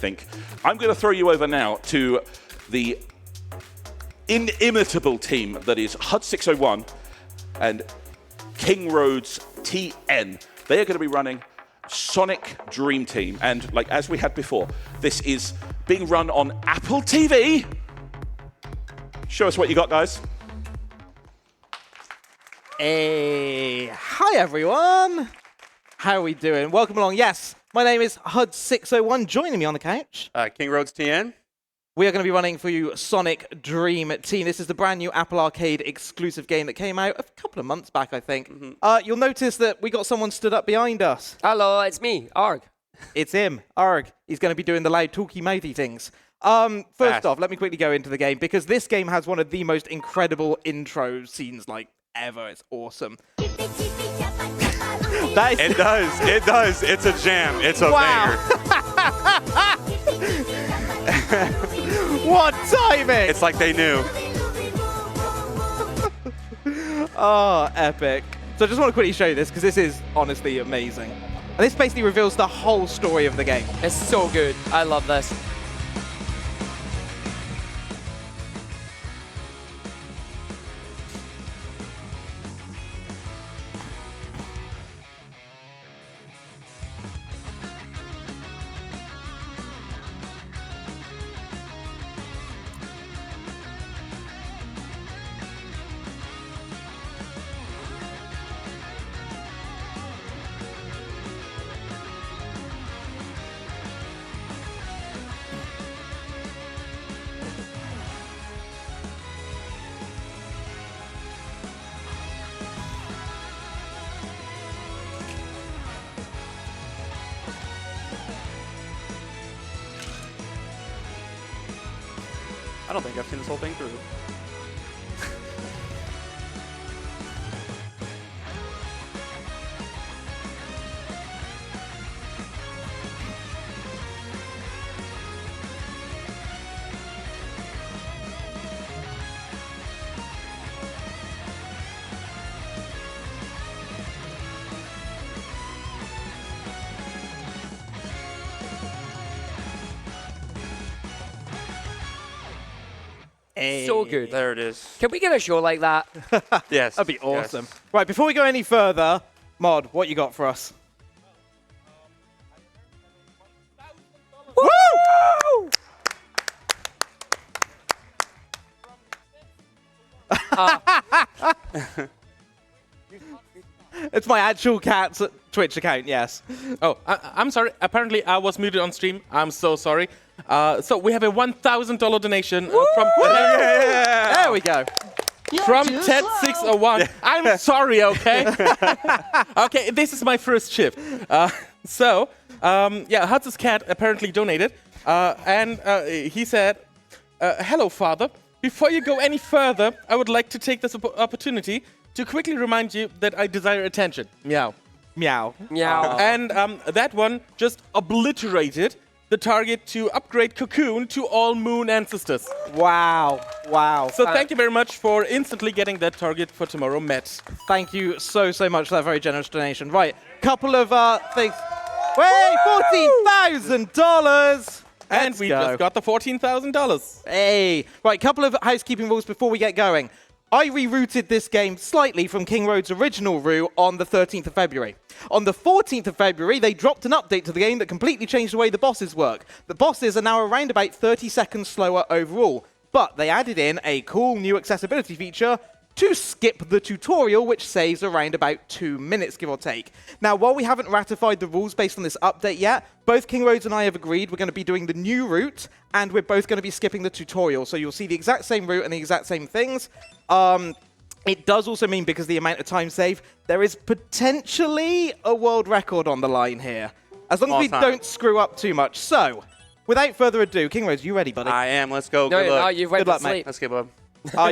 think. I'm going to throw you over now to the inimitable team that is HUD601 and King Road's TN. They are going to be running Sonic Dream Team. And like as we had before, this is being run on Apple TV. Show us what you got, guys. Hey, hi everyone. How are we doing? Welcome along. Yes, my name is HUD601. Joining me on the couch, King Road's TN. we are going to be running for you Sonic Dream Team. This is the brand new Apple Arcade exclusive game that came out a couple of months back, I think. You'll notice that we got someone stood up behind us. Hello, it's me, Arg. It's him, Arg. He's going to be doing the loud, talky, mouthy things. First off, let me quickly go into the game because this game has one of the most incredible intro scenes like ever. It's awesome. That is It does. It's a jam. It's a banger. What timing! It's like they knew. Oh, epic. So I just want to quickly show you this because this is honestly amazing. And this basically reveals the whole story of the game. It's so good. I love this. I don't think I've seen this whole thing through. So good. There it is. Can we get a show like that? Yes. That'd be awesome. Yes. Right, before we go any further, Mod, what you got for us? Woo! It's my actual cat's Twitch account, yes. Oh, I'm sorry. Apparently, I was muted on stream. I'm so sorry. So we have a $1,000 donation from There we go. from Ted601. I'm sorry, okay? Okay, this is my first shift. Yeah, Huds's cat apparently donated, and he said, "Hello, Father. Before you go any further, I would like to take this opportunity to quickly remind you that I desire attention. Meow." Meow. Meow. And that one just obliterated the target to upgrade Cocoon to all Moon ancestors. Wow. Wow. So thank you very much for instantly getting that target for tomorrow met. Thank you so much for that very generous donation. Right, couple of things. Wait, $14,000! And we just got the $14,000. Hey. Right, couple of housekeeping rules before we get going. I rerouted this game slightly from King Road's original route on the 13th of February. On the 14th of February, they dropped an update to the game that completely changed the way the bosses work. The bosses are now around about 30 seconds slower overall, but they added in a cool new accessibility feature to skip the tutorial, which saves around about 2 minutes, give or take. Now, while we haven't ratified the rules based on this update yet, both King Roads and I have agreed we're going to be doing the new route, and we're both going to be skipping the tutorial. So you'll see the exact same route and the exact same things. It does also mean, because the amount of time saved, there is potentially a world record on the line here, as long as we don't screw up too much. So, without further ado, King Roads, you ready, buddy? I am. Let's go. No, Good luck. you've went Good luck, to sleep. mate. Let's get Bob.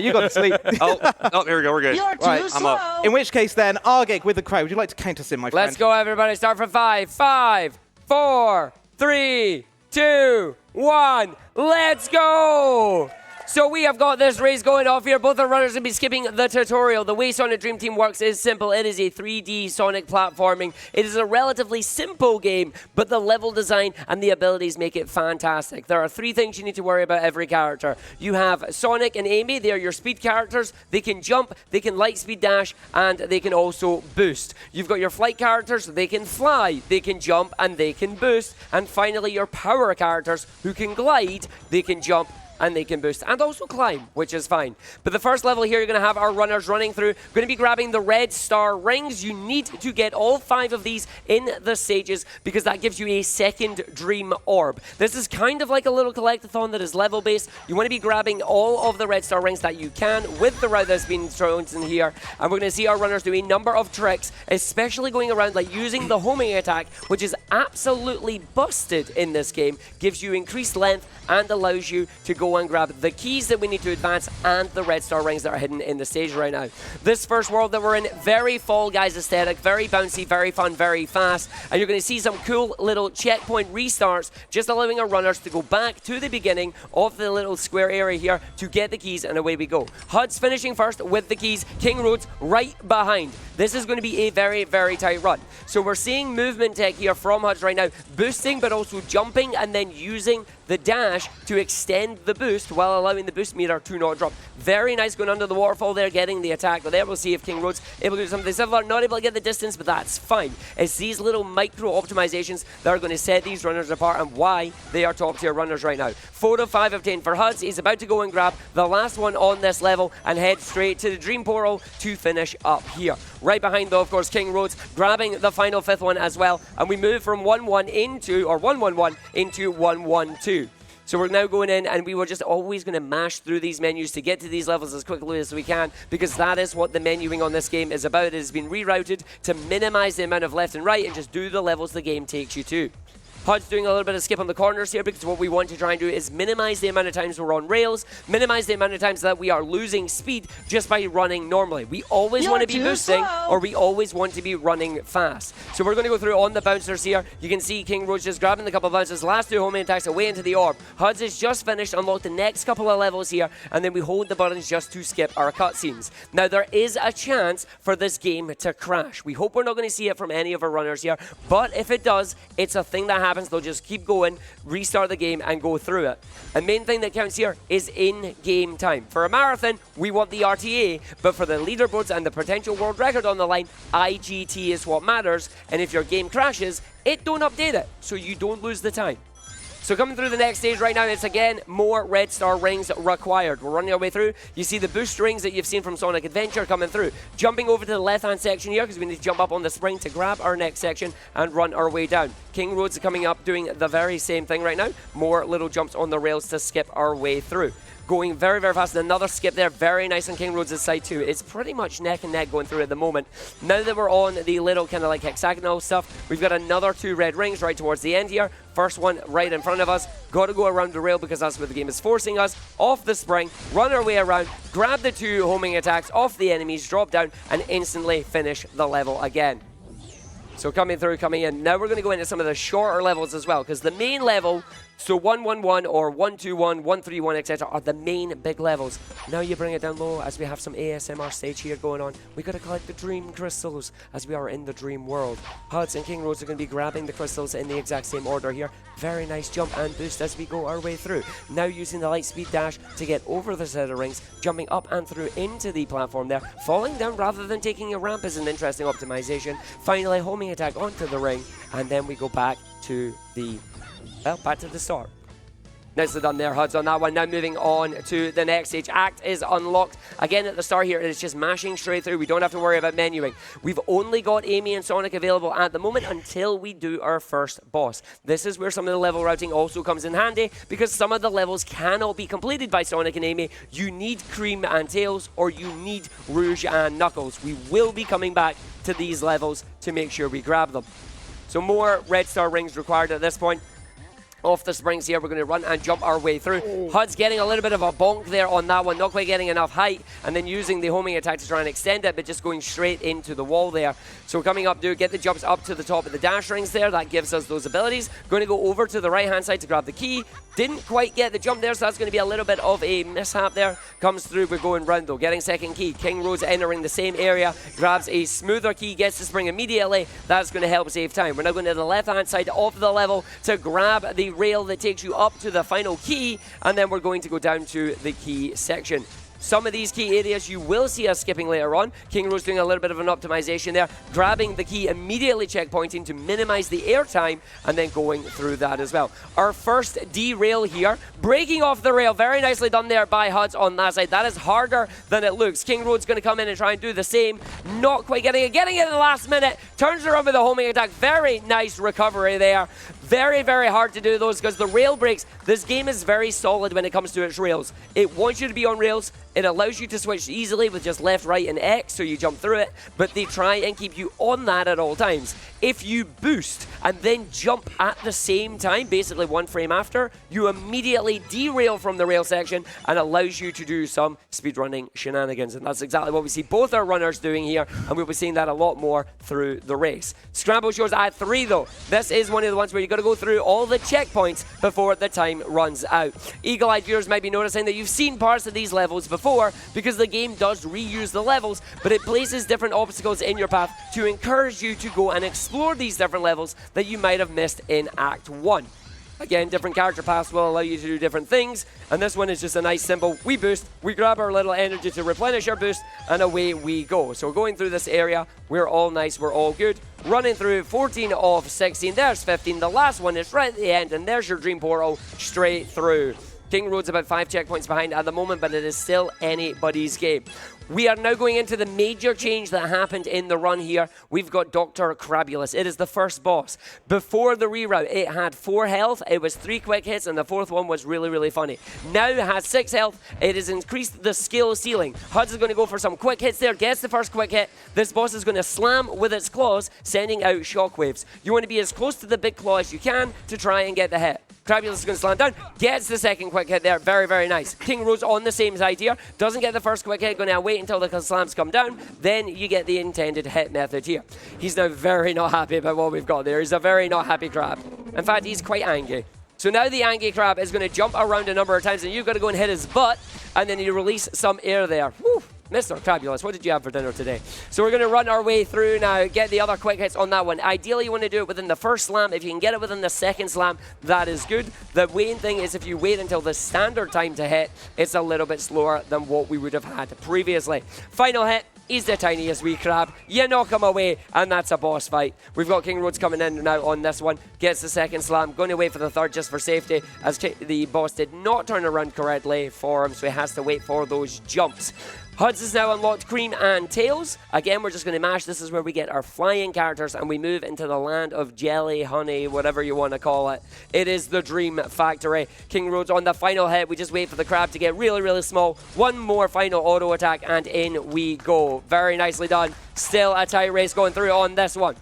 You got to sleep. Oh, here we go. We're good. You're too Right, slow. I'm up. In which case, then, Argek with the crowd, would you like to count us in, my friend? Let's go, everybody. Start from 5. 5, 4, 3, 2, 1. Let's go! So we have got this race going off here. Both the runners will be skipping the tutorial. The way Sonic Dream Team works is simple. It is a 3D Sonic platforming. It is a relatively simple game, but the level design and the abilities make it fantastic. There are 3 things you need to worry about every character. You have Sonic and Amy. They are your speed characters. They can jump, they can light speed dash, and they can also boost. You've got your flight characters. They can fly, they can jump, and they can boost. And finally, your power characters who can glide, they can jump, and they can boost and also climb, which is fine. But the first level here, you're going to have our runners running through. Going to be grabbing the red star rings. You need to get all 5 of these in the stages because that gives you a second dream orb. This is kind of like a little collectathon that is level based. You want to be grabbing all of the red star rings that you can with the route that's been thrown in here. And we're going to see our runners do a number of tricks, especially going around like using the homing attack, which is absolutely busted in this game. Gives you increased length and allows you to go and grab the keys that we need to advance and the red star rings that are hidden in the stage right now. This first world that we're in, very Fall Guys aesthetic, very bouncy, very fun, very fast, and you're going to see some cool little checkpoint restarts, just allowing our runners to go back to the beginning of the little square area here to get the keys, and away we go. HUD's finishing first with the keys, King Road's right behind. This is going to be a very, very tight run. So we're seeing movement tech here from HUD's right now, boosting but also jumping and then using the dash to extend the boost while allowing the boost meter to not drop. Very nice going under the waterfall there, getting the attack. But there we'll see if King Road's able to do something similar. Not able to get the distance, but that's fine. It's these little micro optimizations that are going to set these runners apart and why they are top tier runners right now. 4 of 5 obtained for HUD's. He's about to go and grab the last one on this level and head straight to the Dream Portal to finish up here. Right behind though, of course, King Road's grabbing the final 5th one as well. And we move from 1-1 into, or 1-1-1 into 1-1-2. So we're now going in and we were just always going to mash through these menus to get to these levels as quickly as we can because that is what the menuing on this game is about. It has been rerouted to minimize the amount of left and right and just do the levels the game takes you to. HUD's doing a little bit of skip on the corners here because what we want to try and do is minimize the amount of times we're on rails, minimize the amount of times that we are losing speed just by running normally. We always want to be boosting or we always want to be running fast. So we're going to go through on the bouncers here. You can see King Roach just grabbing a couple of bounces, last 2 homing attacks away into the orb. HUD's is just finished, unlock the next couple of levels here, and then we hold the buttons just to skip our cutscenes. Now there is a chance for this game to crash. We hope we're not going to see it from any of our runners here, but if it does, it's a thing that happens. They'll just keep going, restart the game, and go through it. The main thing that counts here is in-game time. For a marathon, we want the RTA, but for the leaderboards and the potential world record on the line, IGT is what matters, and if your game crashes, it don't update it, so you don't lose the time. So coming through the next stage right now, it's again more red star rings required. We're running our way through. You see the boost rings that you've seen from Sonic Adventure coming through. Jumping over to the left-hand section here because we need to jump up on the spring to grab our next section and run our way down. King Road's coming up doing the very same thing right now. More little jumps on the rails to skip our way through. Going very, very fast. Another skip there. Very nice on King Road's side too. It's pretty much neck and neck going through at the moment. Now that we're on the little kind of like hexagonal stuff, we've got another 2 red rings right towards the end here. First one right in front of us. Got to go around the rail because that's what the game is forcing us. Off the spring, run our way around, grab the 2 homing attacks off the enemies, drop down, and instantly finish the level again. So coming through, coming in. Now we're going to go into some of the shorter levels as well because the main level, so 1-1-1 or 1-2-1, 1-3-1, etc. are the main big levels. Now you bring it down low as we have some ASMR stage here going on. We got to collect the dream crystals as we are in the dream world. HUD's and King Roads are going to be grabbing the crystals in the exact same order here. Very nice jump and boost as we go our way through. Now using the light speed dash to get over the set of rings, jumping up and through into the platform there. Falling down rather than taking a ramp is an interesting optimization. Finally, homing attack onto the ring, and then we go back to the back to the start. Nicely done there, HUD's on that one. Now moving on to the next stage. Act is unlocked. Again, at the start here, it's just mashing straight through. We don't have to worry about menuing. We've only got Amy and Sonic available at the moment until we do our first boss. This is where some of the level routing also comes in handy because some of the levels cannot be completed by Sonic and Amy. You need Cream and Tails or you need Rouge and Knuckles. We will be coming back to these levels to make sure we grab them. So more red star rings required at this point. off the springs here. We're going to run and jump our way through. Hud's getting a little bit of a bonk there on that one, not quite getting enough height, and then using the homing attack to try and extend it, but just going straight into the wall there. So coming up, get the jumps up to the top of the dash rings there. That gives us those abilities. Going to go over to the right-hand side to grab the key. Didn't quite get the jump there, so that's going to be a little bit of a mishap there. Comes through, we're going round though. Getting second key. King Rose entering the same area, grabs a smoother key, gets the spring immediately. That's going to help save time. We're now going to the left-hand side of the level to grab the rail that takes you up to the final key, and then we're going to go down to the key section. Some of these key areas you will see us skipping later on. King Rose doing a little bit of an optimization there, grabbing the key, immediately checkpointing to minimize the air time, and then going through that as well. Our first derail here, breaking off the rail. Very nicely done there by Huds on that side. That is harder than it looks. King Road's going to come in and try and do the same. Not quite getting it in the last minute. Turns around with a homing attack. Very nice recovery there. Very, very hard to do those because the rail breaks. This game is very solid when it comes to its rails. It wants you to be on rails. It allows you to switch easily with just left, right, and X, so you jump through it, but they try and keep you on that at all times. If you boost and then jump at the same time, basically one frame after, you immediately derail from the rail section and allows you to do some speedrunning shenanigans. And that's exactly what we see both our runners doing here, and we'll be seeing that a lot more through the race. Scramble shows at 3 though. This is one of the ones where you've got to go through all the checkpoints before the time runs out. Eagle-eyed viewers might be noticing that you've seen parts of these levels before because the game does reuse the levels, but it places different obstacles in your path to encourage you to go and explore these different levels that you might have missed in Act 1. Again, different character paths will allow you to do different things, and this one is just a nice simple, we boost, we grab our little energy to replenish our boost, and away we go. So going through this area, we're all nice, we're all good. Running through 14 of 16, there's 15, the last one is right at the end, and there's your dream portal straight through. King Road's about 5 checkpoints behind at the moment, but it is still anybody's game. We are now going into the major change that happened in the run here. We've got Dr. Crabulous. It is the first boss. Before the reroute, it had 4 health. It was 3 quick hits, and the 4th one was really, really funny. Now it has 6 health. It has increased the skill ceiling. Huds is going to go for some quick hits there. Gets the first quick hit. This boss is going to slam with its claws, sending out shockwaves. You want to be as close to the big claw as you can to try and get the hit. Crabulous is going to slam down, gets the second quick hit there, very, very nice. King Rose on the same side here, doesn't get the first quick hit, going to wait until the slams come down, then you get the intended hit method here. He's now very not happy about what we've got there. He's a very not happy crab. In fact, he's quite angry. So now the angry crab is going to jump around a number of times, and you've got to go and hit his butt, and then you release some air there. Woo! Mr. Crabulous, what did you have for dinner today? So we're going to run our way through now, get the other quick hits on that one. Ideally, you want to do it within the first slam. If you can get it within the second slam, that is good. The main thing is if you wait until the standard time to hit, it's a little bit slower than what we would have had previously. Final hit. He's the tiniest wee crab. You knock him away, and that's a boss fight. We've got King Roads coming in now on this one. Gets the second slam. Going to wait for the third just for safety, as the boss did not turn around correctly for him, so he has to wait for those jumps. Huds has now unlocked Cream and Tails. Again, we're just going to mash. This is where we get our flying characters, and we move into the land of jelly, honey, whatever you want to call it. It is the Dream Factory. King Roads on the final hit. We just wait for the crab to get really, really small. One more final auto attack, and in we go. Very nicely done. Still a tight race going through on this one.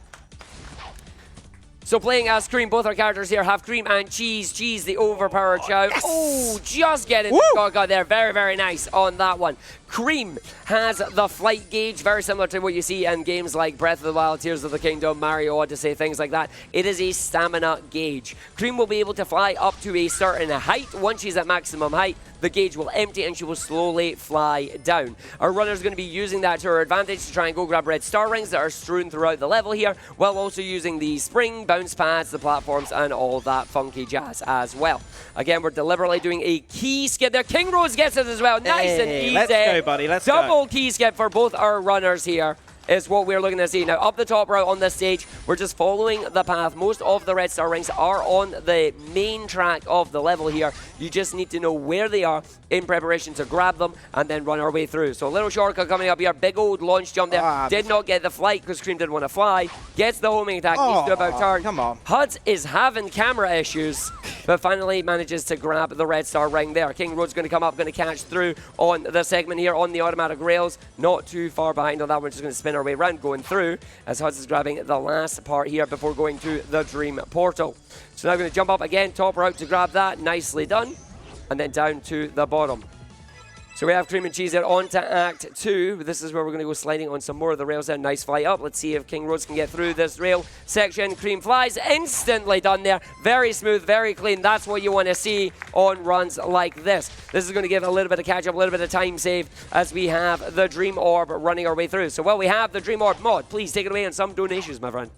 So playing as Cream, both our characters here have Cream and Cheese. Cheese, the overpowered chow. Yes. Oh, just getting the got there. Very, very nice on that one. Cream has the flight gauge, very similar to what you see in games like Breath of the Wild, Tears of the Kingdom, Mario Odyssey, things like that. It is a stamina gauge. Cream will be able to fly up to a certain height. Once she's at maximum height, the gauge will empty and she will slowly fly down. Our runner is going to be using that to her advantage to try and go grab red star rings that are strewn throughout the level here, while also using the spring, bounce pads, the platforms, and all that funky jazz as well. Again, we're deliberately doing a key skip there. King Rose gets it as well. Nice and easy. Let's go, buddy. Let's go. Double key skip for both our runners here is what we're looking to see. Now, up the top route on this stage, we're just following the path. Most of the red star rings are on the main track of the level here. You just need to know where they are in preparation to grab them and then run our way through. So a little shortcut coming up here. Big old launch jump there. Did not get the flight because Cream didn't want to fly. Gets the homing attack. Needs to about turn. Come on. Huds is having camera issues, but finally manages to grab the red star ring there. King Road's going to come up, going to catch through on the segment here on the automatic rails. Not too far behind on that one. Just going to spin our way around going through as Huds is grabbing the last part here before going to the Dream Portal. So now going to jump up again, top route to grab that. Nicely done. And then down to the bottom. So we have Cream and Cheese there on to Act 2. This is where we're going to go sliding on some more of the rails there. Nice flight up. Let's see if King Roads can get through this rail section. Cream flies. Instantly done there. Very smooth, very clean. That's what you want to see on runs like this. This is going to give a little bit of catch up, a little bit of time save as we have the Dream Orb running our way through. So while we have the Dream Orb mod, please take it away on some donations, my friend.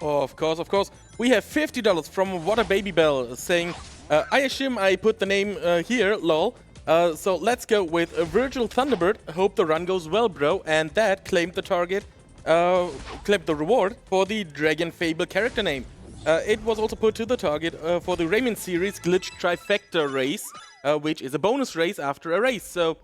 Oh, of course, of course. We have $50 from What a Baby Bell saying, I assume I put the name here, lol. So let's go with Virgil Thunderbird. Hope the run goes well, bro. And that claimed the target, claimed the reward for the Dragon Fable character name. It was also put to the target for the Rayman series Glitch Trifecta race, which is a bonus race after a race. So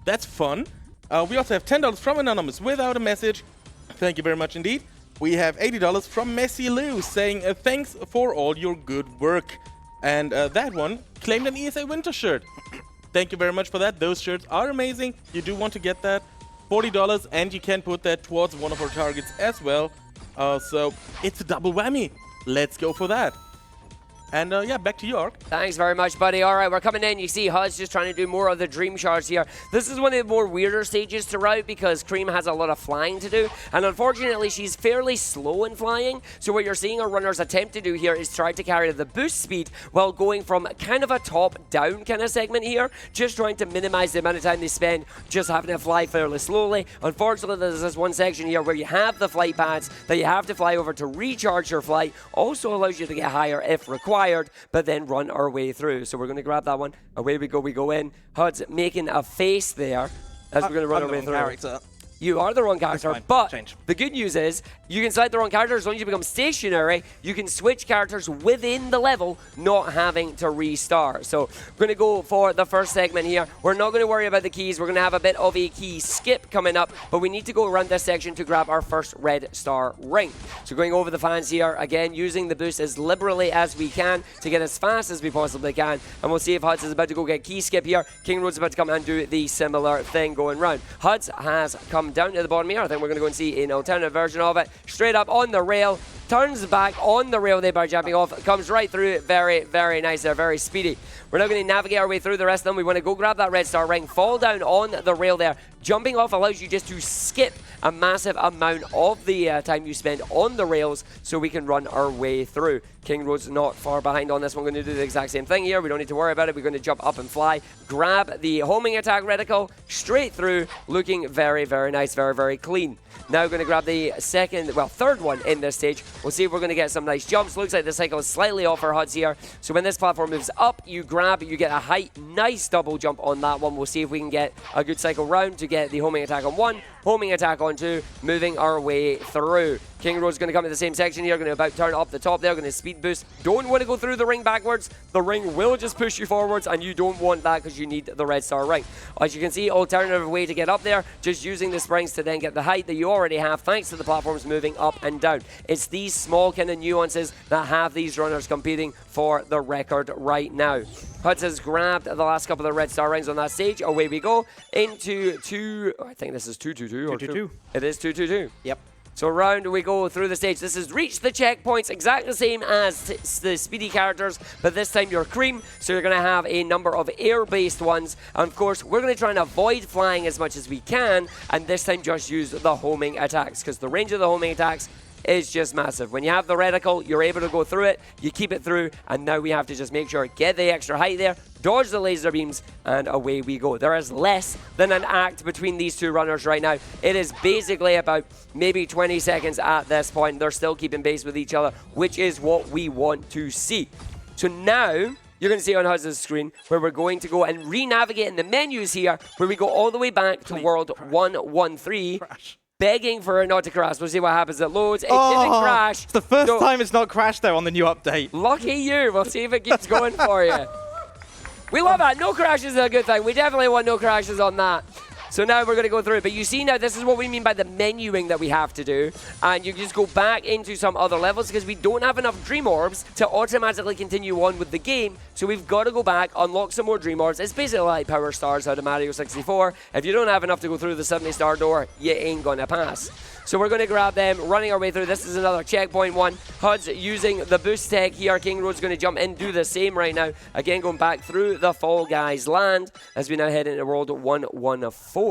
that's fun. We also have $10 from Anonymous without a message. Thank you very much indeed. We have $80 from Messy Lou saying, thanks for all your good work. And that one claimed an ESA Winter shirt. Thank you very much for that. Those shirts are amazing. You do want to get that. $40, and you can put that towards one of our targets as well. So it's a double whammy. Let's go for that. And yeah, back to York. Thanks very much, buddy. All right, we're coming in. You see Hud's just trying to do more of the Dream Shards here. This is one of the more weirder stages to route because Cream has a lot of flying to do. And unfortunately, she's fairly slow in flying. So what you're seeing our runners attempt to do here is try to carry the boost speed while going from kind of a top-down kind of segment here, just trying to minimize the amount of time they spend just having to fly fairly slowly. Unfortunately, there's this one section here where you have the flight pads that you have to fly over to recharge your flight. Also allows you to get higher if required, but then run our way through. So we're going to grab that one. Away we go in. Hud's making a face there as we're going to run our way through. Character. You are the wrong character, but Change. the good news is you can select the wrong character. As long as you become stationary, you can switch characters within the level, not having to restart. So we're going to go for the first segment here. We're not going to worry about the keys. We're going to have a bit of a key skip coming up, but we need to go around this section to grab our first red star ring. So going over the fans here, again, using the boost as liberally as we can to get as fast as we possibly can. And we'll see if Huds is about to go get key skip here. King Road's about to come and do the similar thing going round. Huds has come down to the bottom here. I think we're going to go and see an alternative version of it. Straight up on the rail, turns back on the rail there by jumping off, comes right through it. Very, very nice there, very speedy. We're now going to navigate our way through the rest of them. We want to go grab that red star ring, fall down on the rail there. Jumping off allows you just to skip a massive amount of the time you spend on the rails so we can run our way through. King Road's not far behind on this one. We're going to do the exact same thing here. We don't need to worry about it. We're going to jump up and fly, grab the homing attack reticle, straight through, looking very, very nice, very, very clean. Now we're going to grab the third one in this stage. We'll see if we're going to get some nice jumps. Looks like the cycle is slightly off our Huds here. So when this platform moves up, you grab, you get a height, nice double jump on that one. We'll see if we can get a good cycle round to get the homing attack on one, homing attack on two, moving our way through. King Road's going to come to the same section here, going to about turn up the top there, going to speed boost. Don't want to go through the ring backwards. The ring will just push you forwards, and you don't want that because you need the red star ring. As you can see, alternative way to get up there, just using the springs to then get the height that you already have, thanks to the platforms moving up and down. It's these small kind of nuances that have these runners competing for the record right now. Huds has grabbed the last couple of red star rings on that stage. Away we go into I think this is 2-2-2 or 2. It is 2-2-2. Yep. So round we go through the stage. This is reach the checkpoints, exactly the same as the speedy characters, but this time you're Cream, so you're going to have a number of air-based ones. And of course, we're going to try and avoid flying as much as we can, and this time just use the homing attacks, because the range of the homing attacks is just massive. When you have the reticle, you're able to go through it, you keep it through, and now we have to just make sure, get the extra height there, dodge the laser beams, and away we go. There is less than an act between these two runners right now. It is basically about maybe 20 seconds at this point. They're still keeping pace with each other, which is what we want to see. So now, you're going to see on Huds' screen where we're going to go and re-navigate in the menus here, where we go all the way back to World 113. Crash. Begging for it not to crash. We'll see what happens. It loads. It didn't crash. It's the first time it's not crashed, though, on the new update. Lucky you. We'll see if it keeps going for you. We love that. No crashes is a good thing. We definitely want no crashes on that. So now we're going to go through it. But you see now, this is what we mean by the menuing that we have to do. And you just go back into some other levels because we don't have enough Dream Orbs to automatically continue on with the game. So we've got to go back, unlock some more Dream Orbs. It's basically like Power Stars out of Mario 64. If you don't have enough to go through the 70-star door, you ain't going to pass. So we're going to grab them, running our way through. This is another checkpoint one. HUD's using the boost tech here. King Road's going to jump in, do the same right now. Again, going back through the Fall Guys land as we now head into World 114.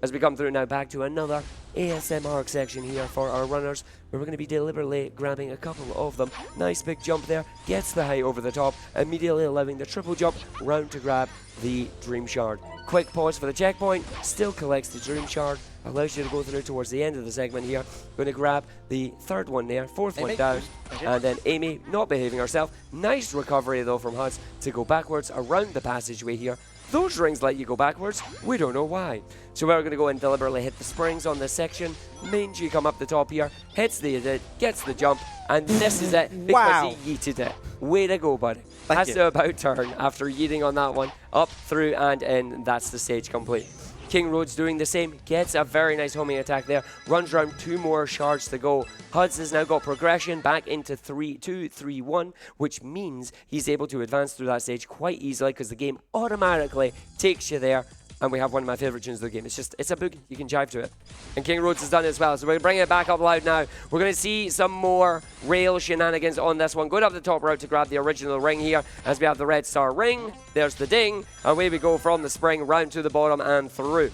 As we come through now back to another ASMR section here for our runners, where we're going to be deliberately grabbing a couple of them. Nice big jump there, gets the height over the top, immediately allowing the triple jump round to grab the Dream Shard. Quick pause for the checkpoint, still collects the Dream Shard, allows you to go through towards the end of the segment here. Going to grab the third one there, fourth one down, and then Amy not behaving herself. Nice recovery though from HUDs to go backwards around the passageway here. Those rings let you go backwards, we don't know why. So we're going to go and deliberately hit the springs on this section. Mangy come up the top here, hits the edit, gets the jump, and this is it because he yeeted it. Way to go, buddy. Has to about turn after yeeting on that one. Up, through, and in. That's the stage complete. King Road's doing the same, gets a very nice homing attack there, runs around 2 more shards to go. HUDs has now got progression back into 3-2, 3-1, which means he's able to advance through that stage quite easily because the game automatically takes you there. And we have one of my favourite tunes of the game. It's a boogie. You can jive to it. And King Roads has done it as well. So we're going to bring it back up loud now. We're going to see some more rail shenanigans on this one. Going up the top route to grab the original ring here as we have the red star ring. There's the ding. Away we go from the spring round to the bottom and through.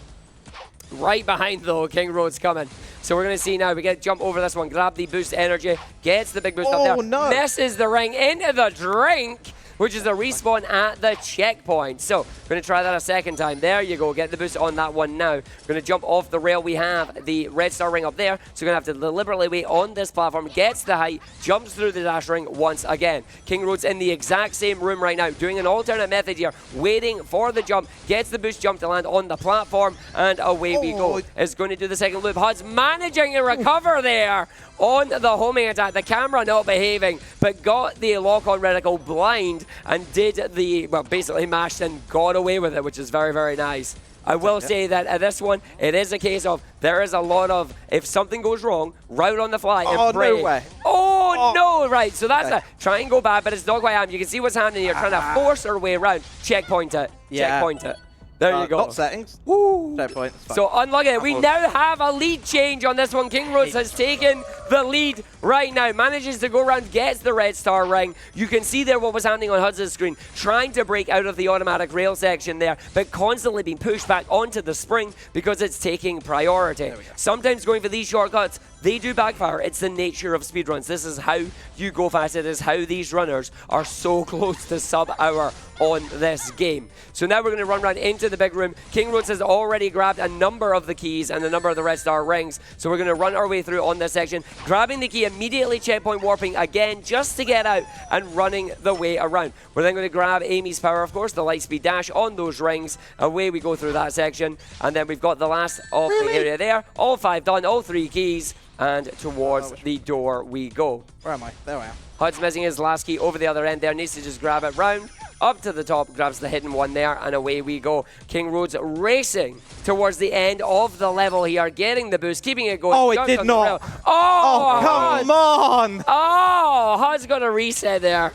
Right behind though, King Road's coming. So we're going to see now, we get jump over this one, grab the boost energy, gets the big boost up there, misses the ring into the drink, which is the respawn at the checkpoint. So we're going to try that a second time. There you go, get the boost on that one now. We're going to jump off the rail. We have the red star ring up there, so we're going to have to deliberately wait on this platform, gets the height, jumps through the dash ring once again. King Road's in the exact same room right now, doing an alternate method here, waiting for the jump, gets the boost jump to land on the platform, and away we go. Is going to do the second loop. HUD's managing to recover there on the homing attack. The camera not behaving, but got the lock-on reticle blind and did the, well, basically mashed and got away with it, which is very, very nice. I will say that at this one, it is a case of there is a lot of, if something goes wrong, right on the fly. Oh, no way. Oh, no, right. So that's a try and go bad, but it's not quite happening. You can see what's happening here, trying to force our way around. Checkpoint it. Checkpoint it. There you go. Not settings. Woo. Checkpoint. So unlucky. We now have a lead change on this one. King Roads has taken the lead right now. Manages to go around, gets the red star ring. You can see there what was happening on HUD's screen. Trying to break out of the automatic rail section there, but constantly being pushed back onto the spring because it's taking priority. Sometimes going for these shortcuts, they do backfire. It's the nature of speedruns. This is how you go fast. It is how these runners are so close to sub-hour on this game. So now we're going to run around into the big room. King Roads has already grabbed a number of the keys and a number of the red star rings. So we're going to run our way through on this section, grabbing the key, immediately checkpoint warping again just to get out and running the way around. We're then going to grab Amy's power, of course, the light speed dash on those rings. Away we go through that section. And then we've got the last of the area there. All 5 done, all 3 keys. And towards the door we go. Where am I? There I am. HUD's missing his last key over the other end there. Needs to just grab it round. Up to the top, grabs the hidden one there, and away we go. King Roads racing towards the end of the level here, getting the boost, keeping it going. Oh, it did not. Oh, come on. Oh, HUD's got a reset there.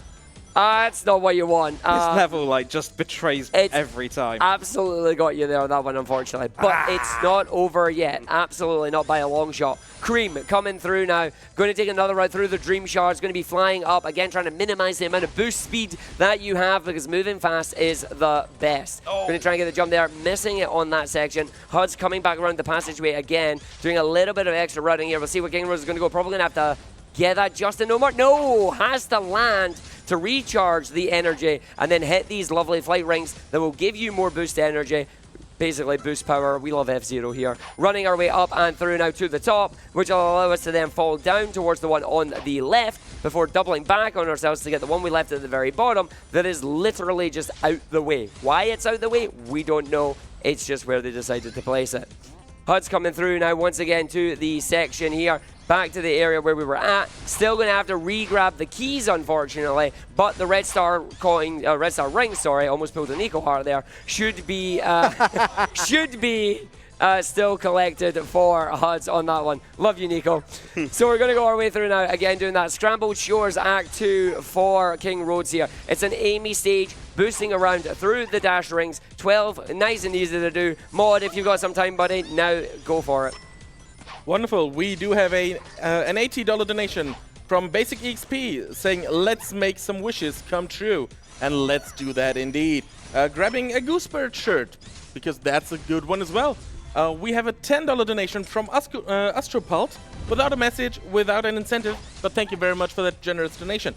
That's not what you want. This level, like, just betrays me every time. Absolutely got you there on that one, unfortunately. But it's not over yet. Absolutely not by a long shot. Cream coming through now. Going to take another route through the Dream Shards. Going to be flying up. Again, trying to minimize the amount of boost speed that you have because moving fast is the best. Going to try and get the jump there. Missing it on that section. HUD's coming back around the passageway again. Doing a little bit of extra routing here. We'll see what King Roads is going to go. Probably going to have to get that just a no more. No! Has to land to recharge the energy and then hit these lovely flight rings that will give you more boost energy. Basically boost power. We love F-Zero here. Running our way up and through now to the top, which will allow us to then fall down towards the one on the left before doubling back on ourselves to get the one we left at the very bottom that is literally just out the way. Why it's out the way, we don't know. It's just where they decided to place it. HUD's coming through now once again to the section here. Back to the area where we were at. Still going to have to re-grab the keys, unfortunately. But the red star coin, red star ring, sorry, almost pulled a Nico heart there. Should be still collected for HUDs on that one. Love you, Nico. So we're going to go our way through now. Again, doing that Scrambled Shores Act 2 for King Roads here. It's an Amy stage, boosting around through the dash rings. 12, nice and easy to do. Mod, if you've got some time, buddy, now go for it. Wonderful. We do have an $80 donation from Basic EXP saying, let's make some wishes come true. And let's do that indeed. Grabbing a Goosebird shirt, because that's a good one as well. We have a $10 donation from Astropult, without a message, without an incentive, but thank you very much for that generous donation.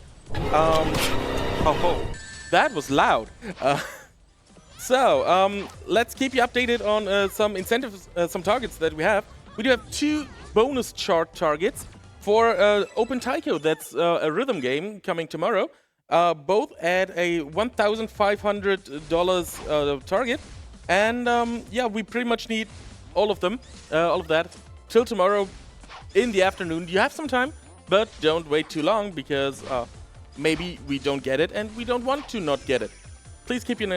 That was loud. Let's keep you updated on some incentives, some targets that we have. We do have 2 bonus chart targets for Open Taiko. That's a rhythm game coming tomorrow. Both at a $1,500 target. And yeah, we pretty much need all of them, all of that, till tomorrow in the afternoon. You have some time, but don't wait too long because maybe we don't get it and we don't want to not get it. Please keep your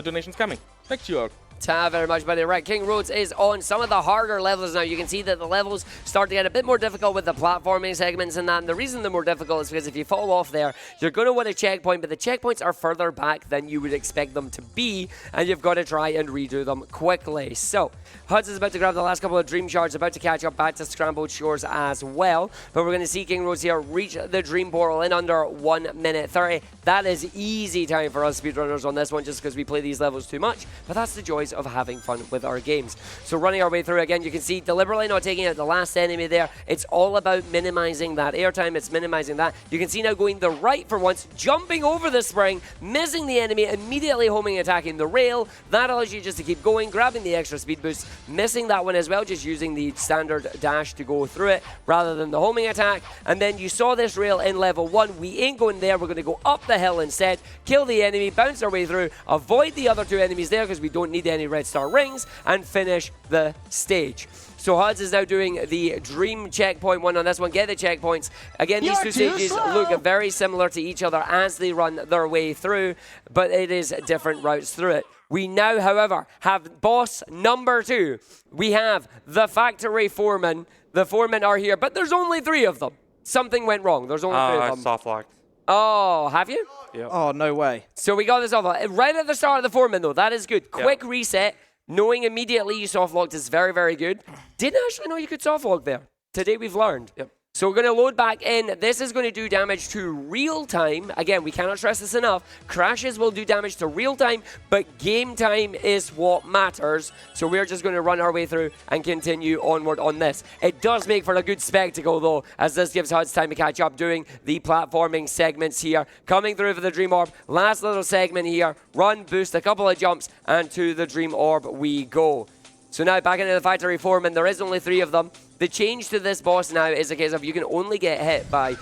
donations coming. Thank you all. Very much, buddy. Right, King Roads is on some of the harder levels now. You can see that the levels start to get a bit more difficult with the platforming segments and that. And the reason they're more difficult is because if you fall off there, you're going to win a checkpoint, but the checkpoints are further back than you would expect them to be, and you've got to try and redo them quickly. So, HUDs is about to grab the last couple of Dream Shards, about to catch up back to Scrambled Shores as well. But we're going to see King Roads here reach the Dream Portal in under 1 minute 30. That is easy time for us speedrunners on this one, just because we play these levels too much. But that's the joys of having fun with our games. So running our way through again, you can see deliberately not taking out the last enemy there. It's all about minimizing that airtime. It's minimizing that. You can see now going the right for once, jumping over the spring, missing the enemy, immediately homing attacking the rail. That allows you just to keep going, grabbing the extra speed boost, missing that one as well, just using the standard dash to go through it rather than the homing attack. And then you saw this rail in level 1. We ain't going there. We're going to go up the hill instead, kill the enemy, bounce our way through, avoid the other 2 enemies there because we don't need any red star rings, and finish the stage. So HUDs is now doing the Dream checkpoint one on this one. Get the checkpoints. Again, these 2 stages look very similar to each other as they run their way through, but it is different routes through it. We now, however, have boss number 2. We have the factory foreman. The foremen are here, but there's only 3 of them. Something went wrong. There's only 3 of them. Soft locked. Oh, have you? Yeah. Oh, no way. So we got this off. Right at the start of the foreman, though. That is good. Quick reset. Knowing immediately you soft locked is very, very good. Didn't actually know you could soft lock there. Today we've learned. Yep. So we're going to load back in. This is going to do damage to real time. Again, we cannot stress this enough. Crashes will do damage to real time, but game time is what matters. So we're just going to run our way through and continue onward on this. It does make for a good spectacle, though, as this gives HUDs time to catch up, doing the platforming segments here. Coming through for the Dream Orb. Last little segment here. Run, boost, a couple of jumps, and to the Dream Orb we go. So now back into the factory foreman. There is only 3 of them. The change to this boss now is a case of you can only get hit by,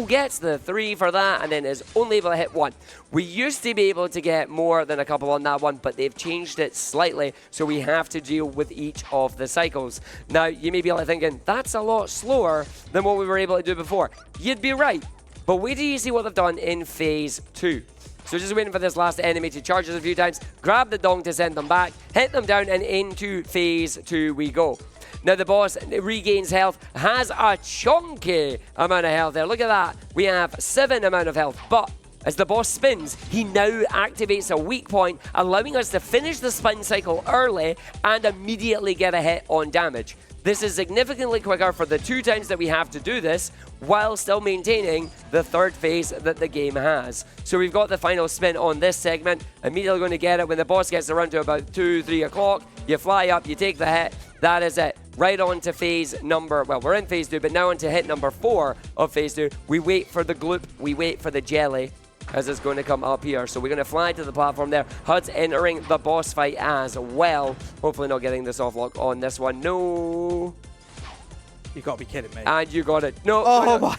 gets the 3 for that, and then is only able to hit 1. We used to be able to get more than a couple on that one, but they've changed it slightly, so we have to deal with each of the cycles. Now, you may be like thinking, that's a lot slower than what we were able to do before. You'd be right, but wait till you see what they've done in Phase 2. So just waiting for this last enemy to charge us a few times, grab the dong to send them back, hit them down, and into Phase 2 we go. Now the boss regains health, has a chunky amount of health there. Look at that. We have 7 amount of health, but as the boss spins, he now activates a weak point, allowing us to finish the spin cycle early and immediately get a hit on damage. This is significantly quicker for the 2 times that we have to do this, while still maintaining the 3rd phase that the game has. So we've got the final spin on this segment. Immediately going to get it when the boss gets around to about 2, 3 o'clock. You fly up, you take the hit. That is it. Right on to phase number, well, we're in phase 2, but now on to hit number 4 of phase 2. We wait for the gloop, we wait for the jelly, as it's going to come up here. So we're going to fly to the platform there. HUD's entering the boss fight as well. Hopefully not getting the soft lock on this one. No. You got to be kidding me. And you got it. No. Oh, no, my.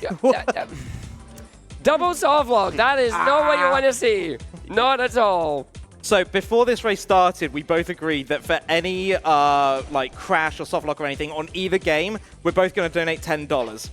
Double soft lock. That is not what you want to see. Not at all. So before this race started, we both agreed that for any like crash or softlock or anything on either game, we're both going to donate $10.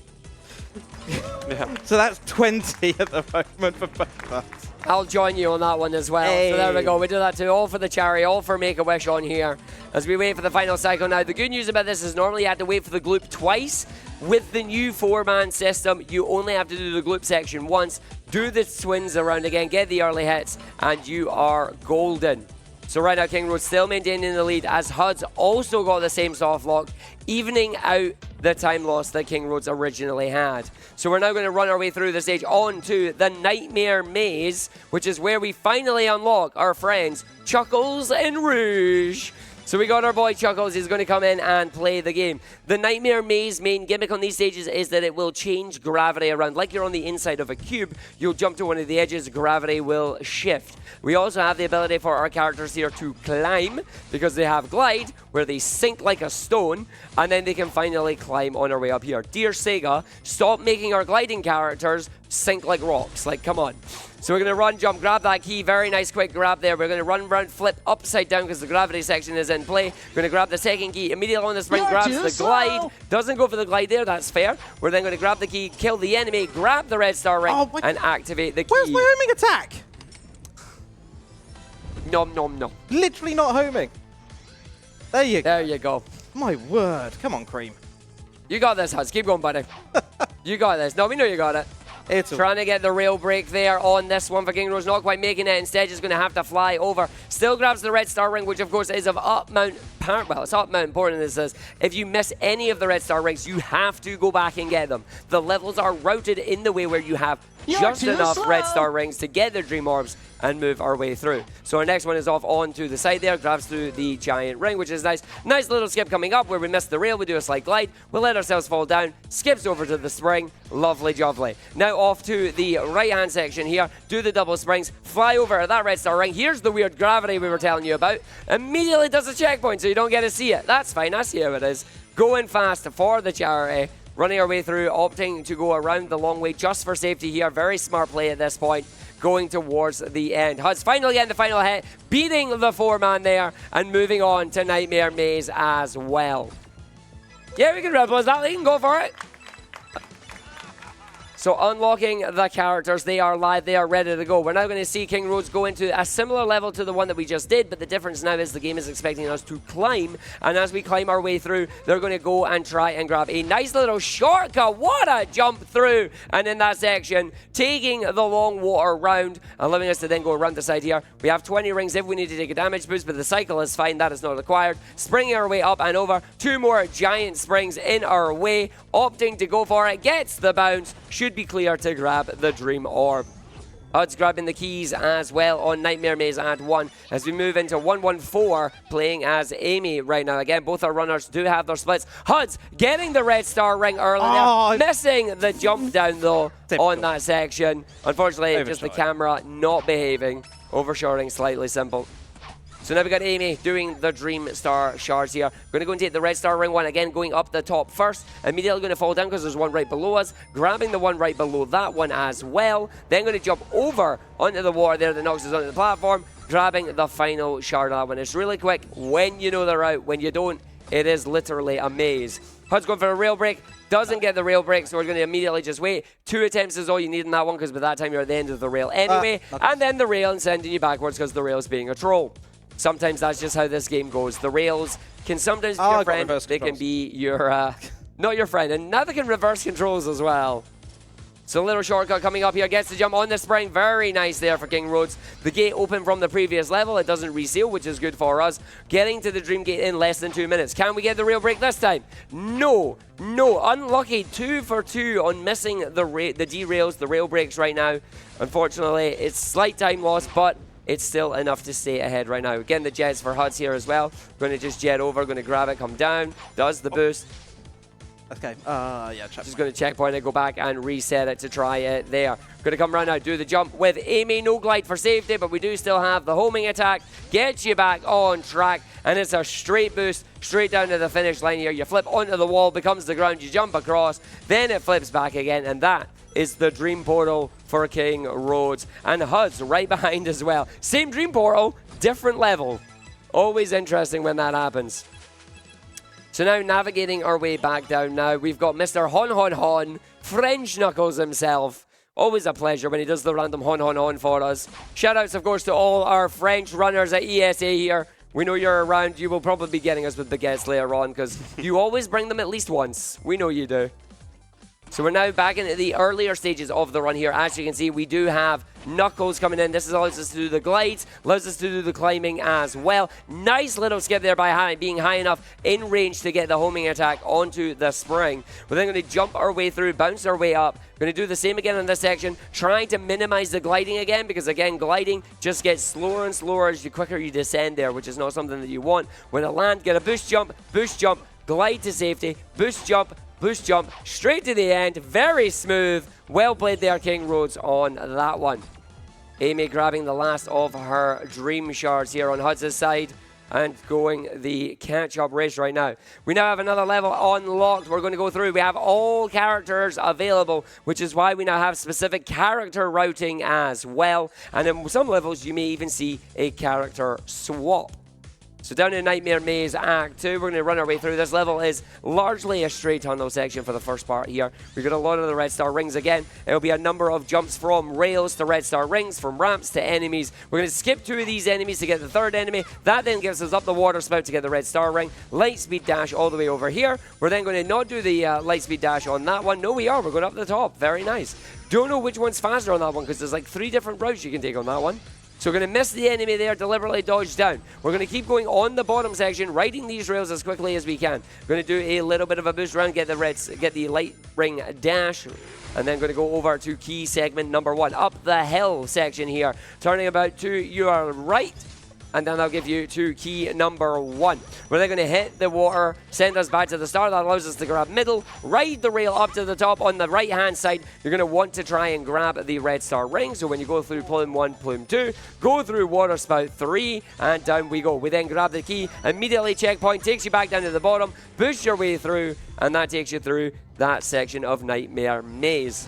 Yeah. So that's 20 at the moment for both of us. I'll join you on that one as well. Hey. So there we go. We do that too. All for the charity, all for Make-A-Wish on here as we wait for the final cycle. Now, the good news about this is normally you have to wait for the gloop twice. With the new 4-man system, you only have to do the gloop section once, do the twins around again, get the early hits, and you are golden. So right now, King Road still maintaining the lead as HUD's also got the same soft lock, evening out the time loss that King Roads originally had. So we're now going to run our way through the stage on to the Nightmare Maze, which is where we finally unlock our friends Chuckles and Rouge. So we got our boy Chuckles, he's going to come in and play the game. The Nightmare Maze main gimmick on these stages is that it will change gravity around. Like you're on the inside of a cube, you'll jump to one of the edges, gravity will shift. We also have the ability for our characters here to climb, because they have glide, where they sink like a stone, and then they can finally climb on our way up here. Dear Sega, stop making our gliding characters sink like rocks. Like, come on. So we're going to run, jump, grab that key. Very nice quick grab there. We're going to run around, flip upside down because the gravity section is in play. We're going to grab the second key. Immediately on the spring, grabs the glide. Doesn't go for the glide there. That's fair. We're then going to grab the key, kill the enemy, grab the red star ring, and activate the key. Where's my homing attack? Nom, nom, nom. Literally not homing. There you go. There you go. My word. Come on, Cream. You got this, Huz. Keep going, buddy. You got this. No, we know you got it. It's Trying to get the rail break there on this one for King Rose. Not quite making it. Instead, just going to have to fly over. Still grabs the red star ring, which, of course, is of up-mount power. Well, it's up-mount important. This is if you miss any of the red star rings, you have to go back and get them. The levels are routed in the way where you have just enough red star rings to get the dream orbs and move our way through. So our next one is off onto the side there, grabs through the giant ring, which is nice. Nice little skip coming up where we missed the rail. We do a slight glide. We'll let ourselves fall down, skips over to the spring. Lovely jubbly. Now off to the right-hand section here, do the double springs, fly over that red star ring. Here's the weird gravity we were telling you about. Immediately does a checkpoint, so you don't get to see it. That's fine, I see how it is. Going fast for the charity. Running our way through, opting to go around the long way just for safety here. Very smart play at this point. Going towards the end. HUD's finally getting the final hit, beating the 4-man there, and moving on to Nightmare Maze as well. Yeah, we can Red Bulls that. You can go for it. So unlocking the characters, they are live, they are ready to go. We're now going to see King Roads go into a similar level to the one that we just did, but the difference now is the game is expecting us to climb, and as we climb our way through, they're going to go and try and grab a nice little shortcut. What a jump through! And in that section, taking the long water round, allowing us to then go around the side here. We have 20 rings if we need to take a damage boost, but the cycle is fine, that is not required. Springing our way up and over, 2 more giant springs in our way, opting to go for it, gets the bounce, should be clear to grab the dream orb. HUD's grabbing the keys as well on Nightmare Maze at 1 as we move into 114 playing as Amy right now. Again, both our runners do have their splits. HUD's getting the red star ring early there, missing the jump down though on that section. Unfortunately, just the camera not behaving, overshooting slightly simple. So now we got Amy doing the Dream Star shards here. Going to go and take the red star ring one again, going up the top first. Immediately going to fall down because there's one right below us. Grabbing the one right below that one as well. Then going to jump over onto the water there that knocks us onto the platform. Grabbing the final shard of that one. It's really quick when you know the route. When you don't, it is literally a maze. HUD's going for a rail break. Doesn't get the rail break, so we're going to immediately just wait. 2 attempts is all you need in that one because by that time you're at the end of the rail anyway. And then the rail and sending you backwards because the rail is being a troll. Sometimes that's just how this game goes. The rails can sometimes be your friend. They can be your, not your friend. And now they can reverse controls as well. So a little shortcut coming up here. Gets the jump on the spring. Very nice there for King Roads. The gate open from the previous level. It doesn't reseal, which is good for us. Getting to the Dream Gate in less than 2 minutes. Can we get the rail break this time? No. No. Unlucky. 2 for 2 on missing the derails, the rail breaks right now. Unfortunately, it's slight time loss, but it's still enough to stay ahead right now. Again, the jets for HUD's here as well. Going to just jet over, going to grab it, come down. Does the boost. Okay, yeah, Just going to checkpoint it, go back and reset it to try it there. Going to come around now, do the jump with Amy. No glide for safety, but we do still have the homing attack. Gets you back on track, and it's a straight boost, straight down to the finish line here. You flip onto the wall, becomes the ground, you jump across, then it flips back again, and that is the dream portal for King Roads. And HUD's right behind as well. Same dream portal, different level. Always interesting when that happens. So now navigating our way back down now, we've got Mr. Hon Hon Hon, French Knuckles himself. Always a pleasure when he does the random Hon Hon Hon for us. Shoutouts, of course, to all our French runners at ESA here. We know you're around. You will probably be getting us with baguettes later on because you always bring them at least once. We know you do. So we're now back into the earlier stages of the run here. As you can see, we do have Knuckles coming in. This allows us to do the glides, allows us to do the climbing as well. Nice little skip there by being high enough in range to get the homing attack onto the spring. We're then going to jump our way through, bounce our way up. We're going to do the same again in this section, trying to minimize the gliding again, because again, gliding just gets slower and slower as the quicker you descend there, which is not something that you want. When I land, get a boost jump, glide to safety, boost jump, straight to the end. Very smooth. Well played there, King Roads, on that one. Amy grabbing the last of her dream shards here on Hud's side and going the catch-up race right now. We now have another level unlocked. We're going to go through. We have all characters available, which is why we now have specific character routing as well. And in some levels, you may even see a character swap. So down in Nightmare Maze Act 2, we're going to run our way through. This level is largely a straight tunnel section for the first part here. We've got a lot of the red star rings again. It'll be a number of jumps from rails to red star rings, from ramps to enemies. We're going to skip 2 of these enemies to get the third enemy. That then gives us up the water spout to get the red star ring. Light speed dash all the way over here. We're then going to not do the light speed dash on that one. No, we are. We're going up the top. Very nice. Don't know which one's faster on that one because there's like 3 different routes you can take on that one. So we're going to miss the enemy there, deliberately dodge down. We're going to keep going on the bottom section, riding these rails as quickly as we can. We're going to do a little bit of a boost round, get the light ring dash, and then going to go over to key segment number 1, up the hill section here, turning about to your right. And then I'll give you to key number 1. We're then going to hit the water, send us back to the start. That allows us to grab middle, ride the rail up to the top. On the right-hand side, you're going to want to try and grab the red star ring. So when you go through plume 1, plume 2, go through water spout 3, and down we go. We then grab the key, immediately checkpoint, takes you back down to the bottom, push your way through, and that takes you through that section of Nightmare Maze.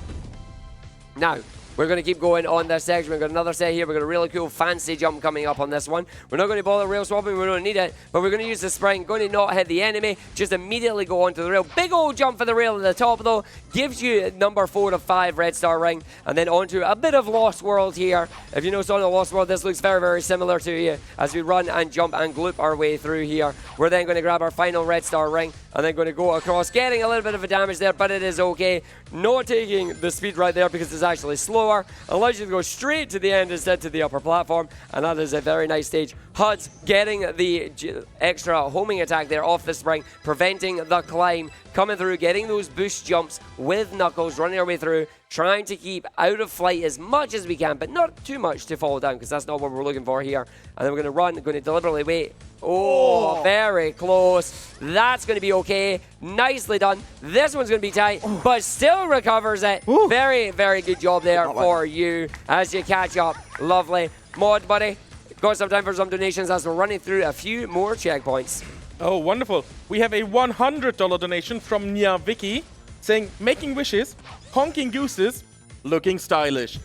Now, we're going to keep going on this section. We've got another set here. We've got a really cool fancy jump coming up on this one. We're not going to bother rail swapping. We don't need it. But we're going to use the spring. Going to not hit the enemy. Just immediately go onto the rail. Big old jump for the rail at the top, though. Gives you number 4 to 5 red star ring. And then onto a bit of Lost World here. If you know Sonic Lost World, this looks very, very similar to you as we run and jump and gloop our way through here. We're then going to grab our final red star ring. And then going to go across, getting a little bit of a damage there, but it is okay. Not taking the speed right there because it's actually slower. Allows you to go straight to the end instead to the upper platform. And that is a very nice stage. HUD's getting the extra homing attack there off the spring, preventing the climb. Coming through, getting those boost jumps with Knuckles, running our way through, trying to keep out of flight as much as we can, but not too much to fall down because that's not what we're looking for here. And then we're going to run, going to deliberately wait. Oh, very close. That's going to be okay. Nicely done. This one's going to be tight, but still recovers it. Very, very good job there for you as you catch up. Lovely. Mod, buddy, got some time for some donations as we're running through a few more checkpoints. Oh, wonderful. We have a $100 donation from Nya Vicky saying, making wishes, honking gooses, looking stylish.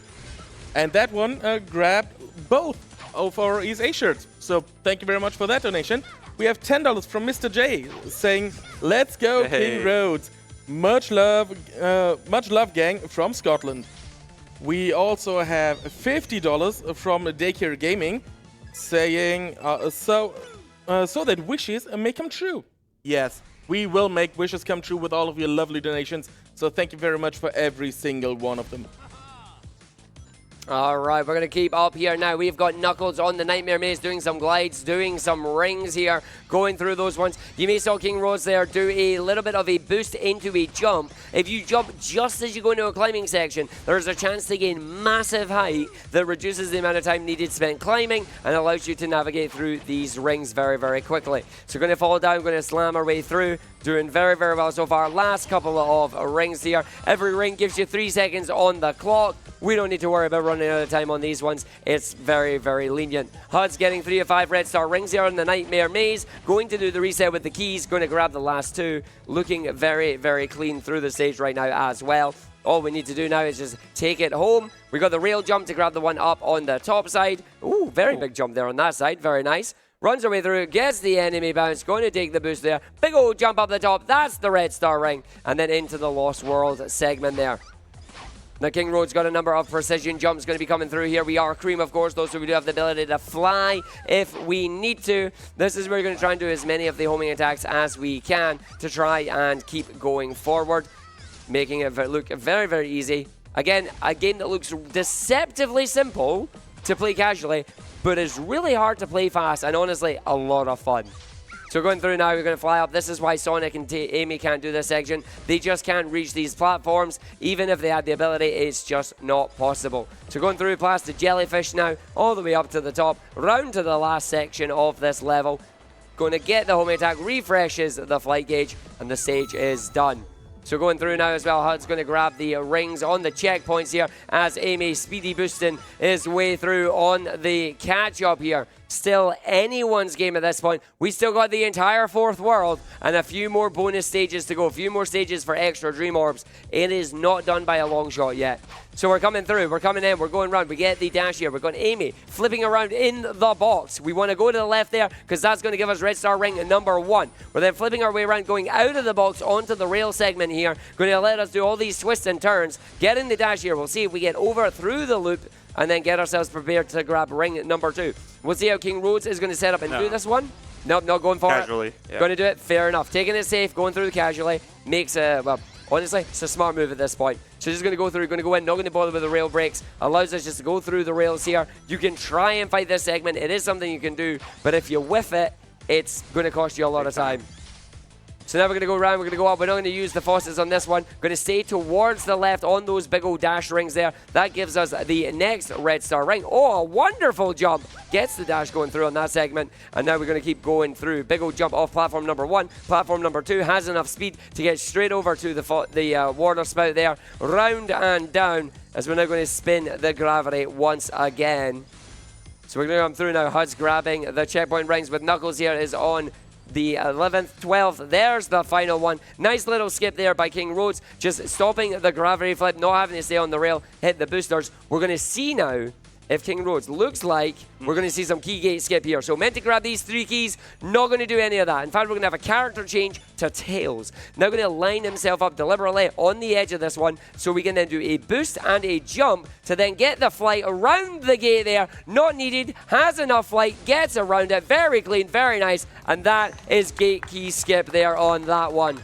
And that one grabbed both of our ESA shirts. So thank you very much for that donation. We have $10 from Mr. J saying, let's go King Roads. Much love gang from Scotland. We also have $50 from Daycare Gaming saying, so that wishes may come true. Yes, we will make wishes come true with all of your lovely donations. So thank you very much for every single one of them. All right, we're going to keep up here now. We've got Knuckles on the Nightmare Maze doing some glides, doing some rings here, going through those ones. You may saw King Roads there do a little bit of a boost into a jump. If you jump just as you go into a climbing section, there's a chance to gain massive height that reduces the amount of time needed spent climbing and allows you to navigate through these rings very, very quickly. So we're going to fall down, going to slam our way through. Doing very, very well so far. Last couple of rings here. Every ring gives you 3 seconds on the clock. We don't need to worry about running out of time on these ones. It's very, very lenient. HUD's getting 3 of 5 red star rings here in the Nightmare Maze. Going to do the reset with the keys. Going to grab the last 2. Looking very, very clean through the stage right now as well. All we need to do now is just take it home. We got the rail jump to grab the one up on the top side. Ooh, very big jump there on that side. Very nice. Runs our way through, gets the enemy bounce, going to take the boost there. Big old jump up the top. That's the red star ring. And then into the Lost World segment there. Now, King Road's got a number of precision jumps going to be coming through here. We are Cream, of course, though, so we do have the ability to fly if we need to. This is where we're going to try and do as many of the homing attacks as we can to try and keep going forward, making it look very, very easy. Again, a game that looks deceptively simple to play casually, but is really hard to play fast and honestly a lot of fun. So going through now, we're going to fly up. This is why Sonic and Amy can't do this section. They just can't reach these platforms. Even if they had the ability, it's just not possible. So going through past the jellyfish now, all the way up to the top, round to the last section of this level. Going to get the homing attack, refreshes the flight gauge, and the stage is done. So going through now as well, HUD's going to grab the rings on the checkpoints here as Amy speedy boosting his way through on the catch-up here. Still anyone's game at this point. We still got the entire fourth world and a few more bonus stages to go. A few more stages for extra dream orbs. It is not done by a long shot yet. So we're coming through. We're coming in. We're going around. We get the dash here. We're going Amy flipping around in the box. We want to go to the left there because that's going to give us red star ring number 1. We're then flipping our way around, going out of the box onto the rail segment here. Going to let us do all these twists and turns. Getting the dash here. We'll see if we get over through the loop and then get ourselves prepared to grab ring number 2. We'll see how King Roads is going to set up and do this one. Nope, not going for Casually, it. yeah. Going to do it, fair enough. Taking it safe, going through the casually. Makes a, well, honestly, it's a smart move at this point. So just going to go through, going to go in, not going to bother with the rail breaks. Allows us just to go through the rails here. You can try and fight this segment. It is something you can do. But if you whiff it, it's going to cost you a lot of time. So now we're going to go around, we're going to go up. We're not going to use the faucets on this one. Going to stay towards the left on those big old dash rings there. That gives us the next red star ring. Oh, a wonderful jump. Gets the dash going through on that segment. And now we're going to keep going through. Big old jump off platform number 1. Platform number 2 has enough speed to get straight over to the water spout there. Round and down as we're now going to spin the gravity once again. So we're going to come through now. HUD's grabbing the checkpoint rings with Knuckles here is on the 11th, 12th, there's the final one. Nice little skip there by King Roads, just stopping the gravity flip, not having to stay on the rail, hit the boosters. We're going to see now if King Roads looks like we're going to see some key gate skip here. So meant to grab these 3 keys, not going to do any of that. In fact, we're going to have a character change to Tails. Now going to line himself up deliberately on the edge of this one so we can then do a boost and a jump to then get the flight around the gate there. Not needed, has enough flight, gets around it. Very clean, very nice. And that is gate key skip there on that one.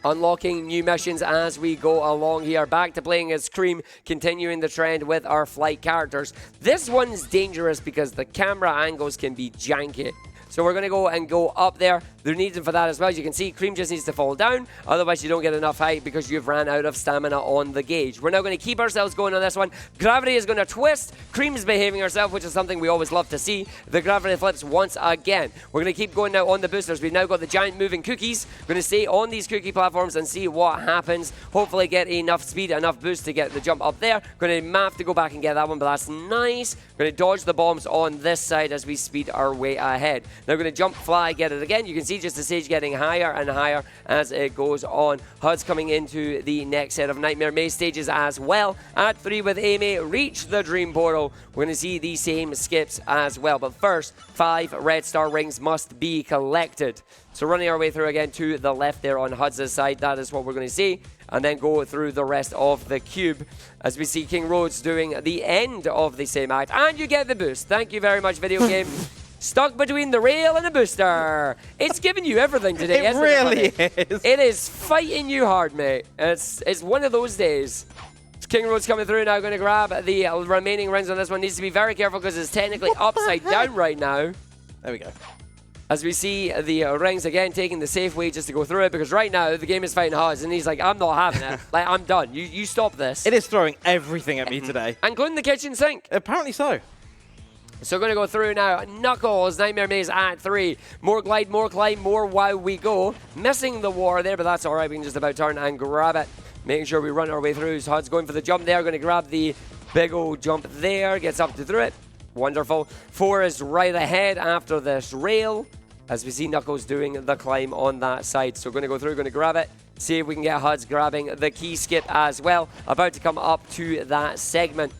Unlocking new missions as we go along here. Back to playing as Cream, continuing the trend with our flight characters. This one's dangerous because the camera angles can be janky. So we're going to go up there. They're needed for that as well. As you can see, Cream just needs to fall down. Otherwise, you don't get enough height because you've ran out of stamina on the gauge. We're now going to keep ourselves going on this one. Gravity is going to twist. Cream's behaving herself, which is something we always love to see. The gravity flips once again. We're going to keep going now on the boosters. We've now got the giant moving cookies. We're going to stay on these cookie platforms and see what happens. Hopefully get enough speed, enough boost to get the jump up there. Going to have to go back and get that one, but that's nice. Going to dodge the bombs on this side as we speed our way ahead. Now we're going to jump, fly, get it again. You can see just the stage getting higher and higher as it goes on. HUD's coming into the next set of Nightmare Maze stages as well. At 3 with Amy, reach the Dream Portal. We're going to see these same skips as well. But first, 5 red star rings must be collected. So running our way through again to the left there on HUD's side, that is what we're going to see. And then go through the rest of the cube as we see King Roads doing the end of the same act. And you get the boost. Thank you very much, video game. Stuck between the rail and the booster. It's giving you everything today, isn't it? It really is. It is fighting you hard, mate. It's one of those days. King Road's coming through now. Going to grab the remaining rings on this one. Needs to be very careful because it's technically upside down right now. There we go. As we see the rings again taking the safe way just to go through it, because right now the game is fighting hard and he's like, I'm not having it. Like, I'm done. You stop this. It is throwing everything at me today. Including the kitchen sink. Apparently so. So we're going to go through now. Knuckles, Nightmare Maze at 3. More glide, more climb, more while we go. Missing the war there, but that's all right. We can just about turn and grab it. Making sure we run our way through. So HUD's going for the jump there. Going to grab the big old jump there. Gets up to through it. Wonderful. 4 is right ahead after this rail. As we see Knuckles doing the climb on that side. So we're going to go through, going to grab it. See if we can get Huds grabbing the key skip as well. About to come up to that segment.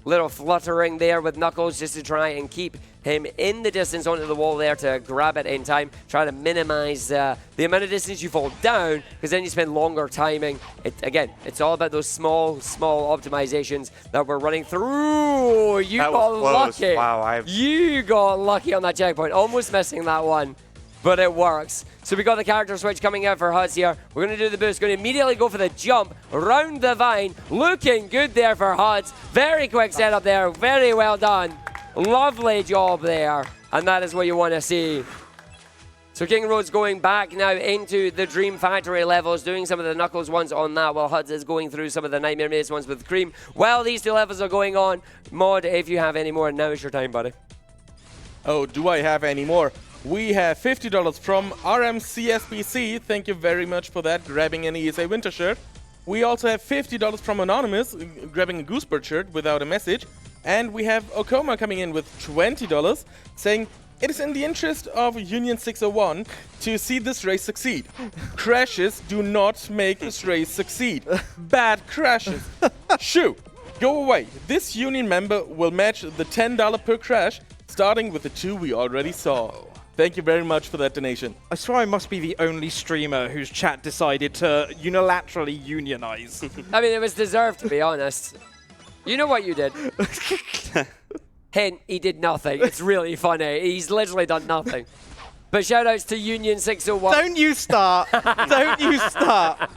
Little fluttering there with Knuckles just to try and keep him in the distance onto the wall there to grab it in time. Try to minimize the amount of distance you fall down, because then you spend longer timing. Again, it's all about those small optimizations that we're running through. You got lucky. Wow, You got lucky on that checkpoint. Almost missing that one, but it works. So we got the character switch coming out for Huds here. We're going to do the boost. Going to immediately go for the jump round the vine. Looking good there for Huds. Very quick setup there. Very well done. Lovely job there. And that is what you want to see. So King Road's going back now into the Dream Factory levels, doing some of the Knuckles ones on that, while Huds is going through some of the Nightmare Maze ones with Cream. While these two levels are going on, Mod, if you have any more, now is your time, buddy. Oh, do I have any more? We have $50 from RMCSBC. Thank you very much for that, grabbing an ESA Winter shirt. We also have $50 from Anonymous, grabbing a Goosebird shirt without a message. And we have Okoma coming in with $20, saying, "It is in the interest of Union 601 to see this race succeed. Crashes do not make this race succeed. Bad crashes. Shoo, go away. This Union member will match the $10 per crash, starting with the 2 we already saw." Thank you very much for that donation. I swear I must be the only streamer whose chat decided to unilaterally unionize. I mean, it was deserved, to be honest. You know what you did? Hint, he did nothing. It's really funny. He's literally done nothing. But shout-outs to Union 601. Don't you start. Don't you start.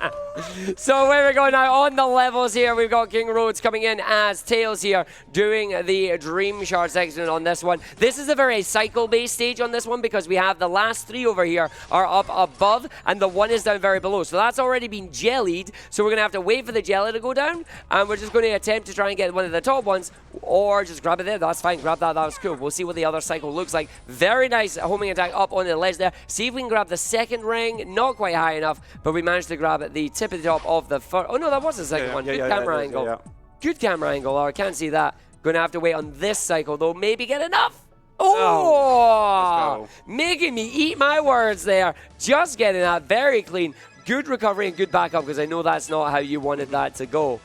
So where we go now on the levels here, we've got King Roads coming in as Tails here, doing the Dream Shard section on this one. This is a very cycle-based stage on this one, because we have the last 3 over here are up above, and the 1 is down very below. So that's already been jellied, so we're going to have to wait for the jelly to go down, and we're just going to attempt to try and get one of the top ones, or just grab it there. That's fine, grab that, that was cool. We'll see what the other cycle looks like. Very nice homing attack up on the ledge there. See if we can grab the second ring. Not quite high enough, but we managed to grab the tip of the top of the first. Oh no, that was the second one. Good camera angle. Good camera angle. Oh, I can't see that. Gonna have to wait on this cycle though. Maybe get enough. Oh, making me eat my words there. Just getting that very clean. Good recovery and good backup, because I know that's not how you wanted that to go.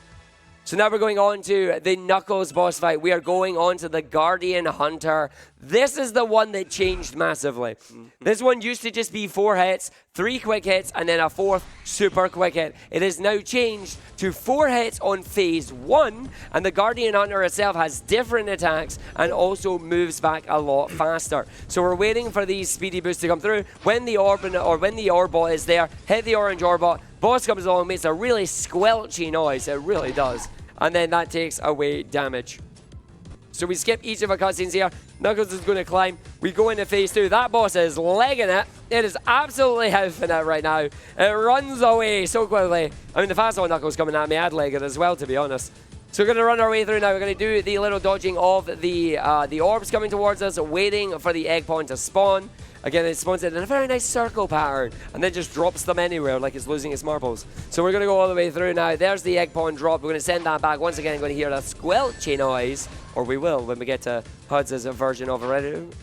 So now we're going on to the Knuckles boss fight. We are going on to the Guardian Hunter. This is the one that changed massively. This one used to just be 4 hits, 3 quick hits, and then a 4th super quick hit. It is now changed to 4 hits on phase 1, and the Guardian Hunter itself has different attacks and also moves back a lot faster. So we're waiting for these speedy boosts to come through. When the Orbot is there, hit the orange Orbot. Boss comes along, makes a really squelchy noise. It really does. And then that takes away damage. So we skip each of our cutscenes here. Knuckles is going to climb. We go into phase 2. That boss is legging it. It is absolutely hoofing it right now. It runs away so quickly. I mean, the fast one Knuckles coming at me, I'd leg it as well, to be honest. So we're going to run our way through now. We're going to do the little dodging of the orbs coming towards us, waiting for the egg pawn to spawn. Again, it spawns it in a very nice circle pattern, and then just drops them anywhere like it's losing its marbles. So we're going to go all the way through now. There's the egg pawn drop. We're going to send that back. Once again, I'm going to hear that squelchy noise, or we will when we get to Huds' version of it.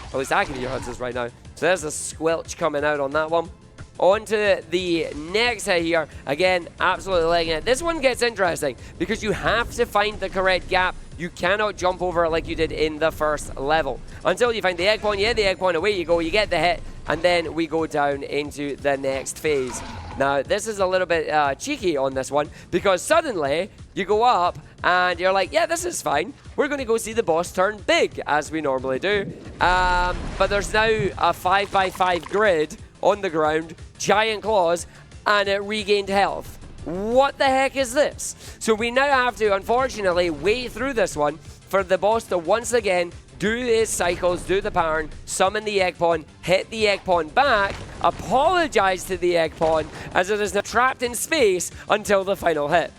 At least I can hear Huds' right now. So there's a squelch coming out on that one. On to the next hit here. Again, absolutely legging it. This one gets interesting because you have to find the correct gap. You cannot jump over it like you did in the first level. Until you find the egg pawn, you hit the egg pawn, away you go, you get the hit, and then we go down into the next phase. Now, this is a little bit cheeky on this one, because suddenly you go up and you're like, yeah, this is fine. We're going to go see the boss turn big, as we normally do. But there's now a 5x5 grid on the ground, giant claws, and it regained health. What the heck is this? So we now have to, unfortunately, wait through this one for the boss to once again do his cycles, do the pattern, summon the egg pawn, hit the egg pawn back, apologize to the egg pawn, as it is now trapped in space until the final hit.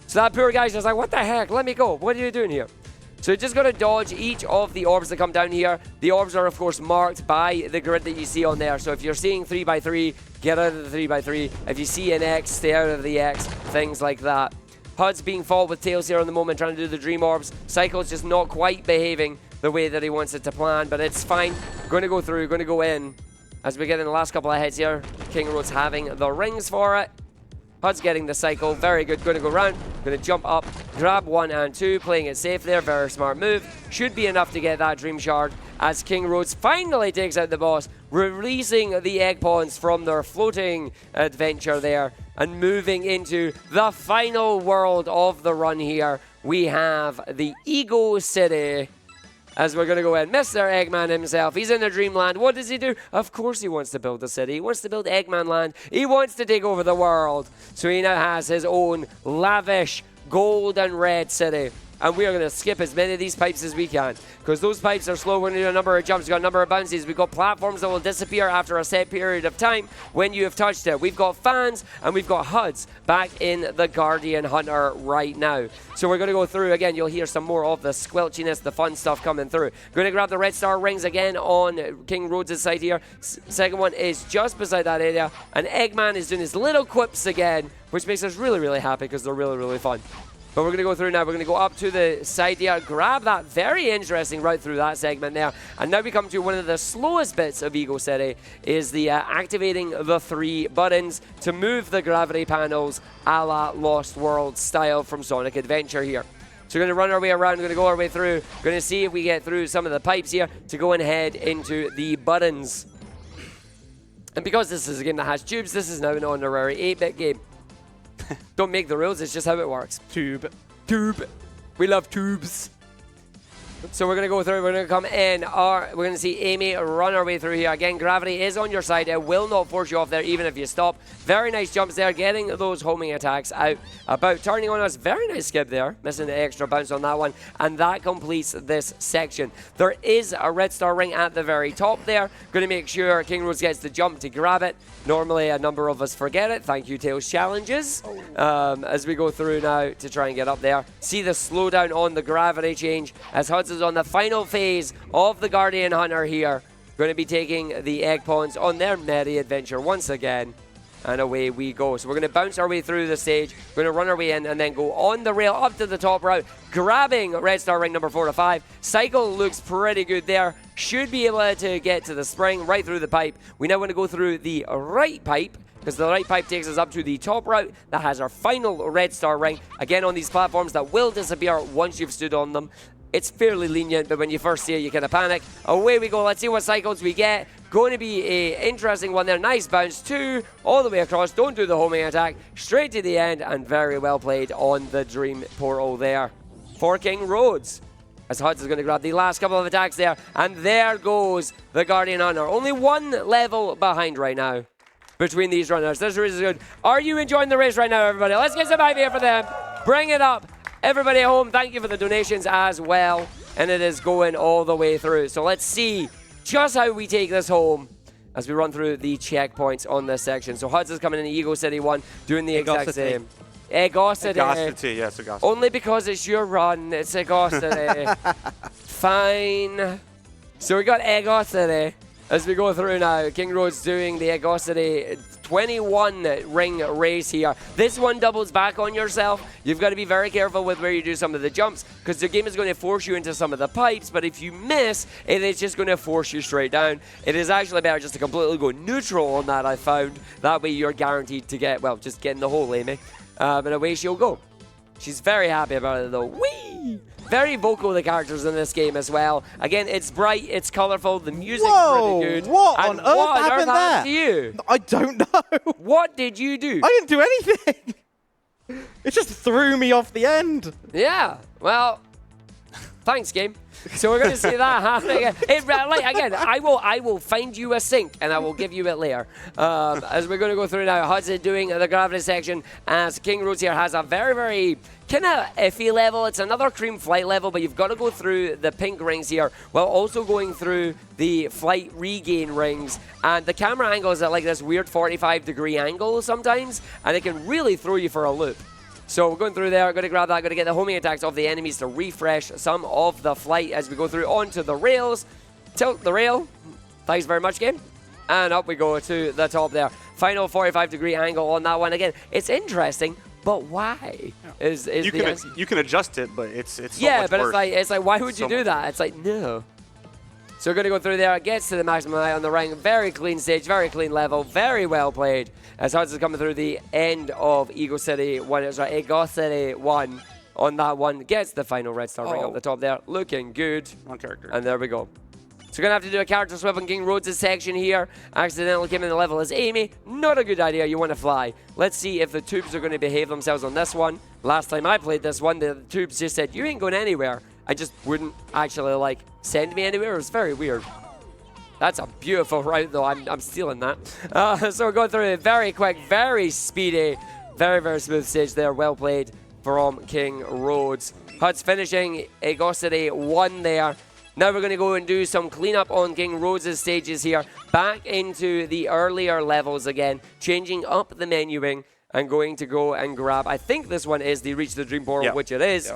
So that poor guy's just like, what the heck? Let me go. What are you doing here? So you just got to dodge each of the orbs that come down here. The orbs are, of course, marked by the grid that you see on there. So if you're seeing 3x3, get out of the 3x3. If you see an X, stay out of the X. Things like that. Hud's being fought with Tails here on the moment, trying to do the Dream Orbs. Cycle's just not quite behaving the way that he wants it to plan, but it's fine. Going to go through, going to go in. as we get in the last couple of hits here. King Road's having the rings for it. Hud's getting the cycle. Very good. Going to go round. Going to jump up, grab 1 and 2, playing it safe there. Very smart move. Should be enough to get that Dream Shard as King Roads finally takes out the boss, releasing the egg pawns from their floating adventure there and moving into the final world of the run here. We have the Ego City. As we're going to go ahead, Mr. Eggman himself, he's in the Dreamland. What does he do? Of course he wants to build a city. He wants to build Eggman Land. He wants to take over the world. So he now has his own lavish gold and red city. And we are going to skip as many of these pipes as we can, because those pipes are slow. We're going to do a number of jumps. We've got a number of bounces. We've got platforms that will disappear after a set period of time when you have touched it. We've got fans and we've got HUDs back in the Guardian Hunter right now. So we're going to go through again. You'll hear some more of the squelchiness, the fun stuff coming through. Going to grab the red star rings again on King Rhodes' side here. Second one is just beside that area, and Eggman is doing his little quips again, which makes us really, really happy because they're really, really fun. But we're going to go through now. We're going to go up to the side here, grab that very interesting route through that segment there. And now we come to one of the slowest bits of Ego City, is the activating the 3 buttons to move the gravity panels a la Lost World style from Sonic Adventure here. So we're going to run our way around, we're going to go our way through, going to see if we get through some of the pipes here to go and head into the buttons. And because this is a game that has tubes, this is now an honorary 8-bit game. Don't make the rules, it's just how it works. Tube. We love tubes. So we're going to go through, we're going to come in, we're going to see Amy run our way through here. Again, gravity is on your side. It will not force you off there even if you stop. Very nice jumps there, getting those homing attacks out. About turning on us. Very nice skip there. Missing the extra bounce on that one. And that completes this section. There is a red star ring at the very top there. Going to make sure King Rose gets the jump to grab it. Normally, a number of us forget it. Thank you, Tails Challenges. As we go through now to try and get up there. See the slowdown on the gravity change as Hudson is on the final phase of the Guardian Hunter here. Going to be taking the egg pawns on their merry adventure once again. And away we go. So we're going to bounce our way through the stage. We're going to run our way in and then go on the rail up to the top route, grabbing red star ring number 4 to 5. Cycle looks pretty good there. Should be able to get to the spring right through the pipe. We now want to go through the right pipe, because the right pipe takes us up to the top route that has our final red star ring. Again, on these platforms that will disappear once you've stood on them. It's fairly lenient, but when you first see it, you kind of panic. Away we go. Let's see what cycles we get. Going to be an interesting one there. Nice bounce. 2 all the way across. Don't do the homing attack. Straight to the end, and very well played on the Dream Portal there for King Rhodes. As Hudson is going to grab the last couple of attacks there. And there goes the Guardian Hunter. Only 1 level behind right now between these runners. This race is good. Are you enjoying the race right now, everybody? Let's get some hype here for them. Bring it up. Everybody at home, thank you for the donations as well. And it is going all the way through. So let's see just how we take this home as we run through the checkpoints on this section. So Hudson's coming in the Ego City 1, doing the exact same. Egocity. Egocity, yes, Egocity. Only because it's your run, it's Egocity. Fine. So we got Egocity as we go through now. King Road's doing the Egocity 21 ring race here. This one doubles back on yourself. You've got to be very careful with where you do some of the jumps, because the game is going to force you into some of the pipes, but if you miss, it is just going to force you straight down. It is actually better just to completely go neutral on that, I found. That way you're guaranteed to get, well, just get in the hole, Amy. And away she'll go. She's very happy about it though. Whee! Very vocal, the characters in this game as well. Again, it's bright, it's colorful, the music's pretty good. What and on earth happened there? To you? I don't know. What did you do? I didn't do anything. It just threw me off the end. Yeah, well, thanks, game. So we're going to see that happen again. Again, I will find you a sink and I will give you it later. As we're going to go through now, Hudson doing the gravity section as King Rhodes here has a very, very kind of iffy level. It's another cream flight level, but you've got to go through the pink rings here while also going through the flight regain rings. And the camera angle is at like this weird 45-degree angle sometimes, and it can really throw you for a loop. So we're going through there, going to grab that, going to get the homing attacks of the enemies to refresh some of the flight as we go through onto the rails. Tilt the rail. Thanks very much, game. And up we go to the top there. Final 45-degree angle on that one. Again, it's interesting, but why? Yeah. You can adjust it, but it's so yeah, much but worse. it's like why would you do that? It's like, no. So we're going to go through there. Gets to the maximum height on the ring. Very clean stage, very clean level, very well played. As Hudson is coming through the end of Ego City 1, sorry, Ego City 1 on that one. Gets the final red star ring up the top there. Looking good. One character. And there we go. So we're going to have to do a character swap on King Rhodes' section here. Accidentally came in the level as Amy. Not a good idea. You want to fly. Let's see if the tubes are going to behave themselves on this one. Last time I played this one, the tubes just said, you ain't going anywhere. I just wouldn't actually, like, send me anywhere. It was very weird. That's a beautiful route, though. I'm stealing that. So we're going through a very quick, very speedy, very, very smooth stage there. Well played from King Rhodes. Hud's finishing Ego City 1 there. Now we're going to go and do some cleanup on King Rhodes' stages here. Back into the earlier levels again. Changing up the menuing and going to go and grab, I think this one is the Reach the Dream Portal, which it is.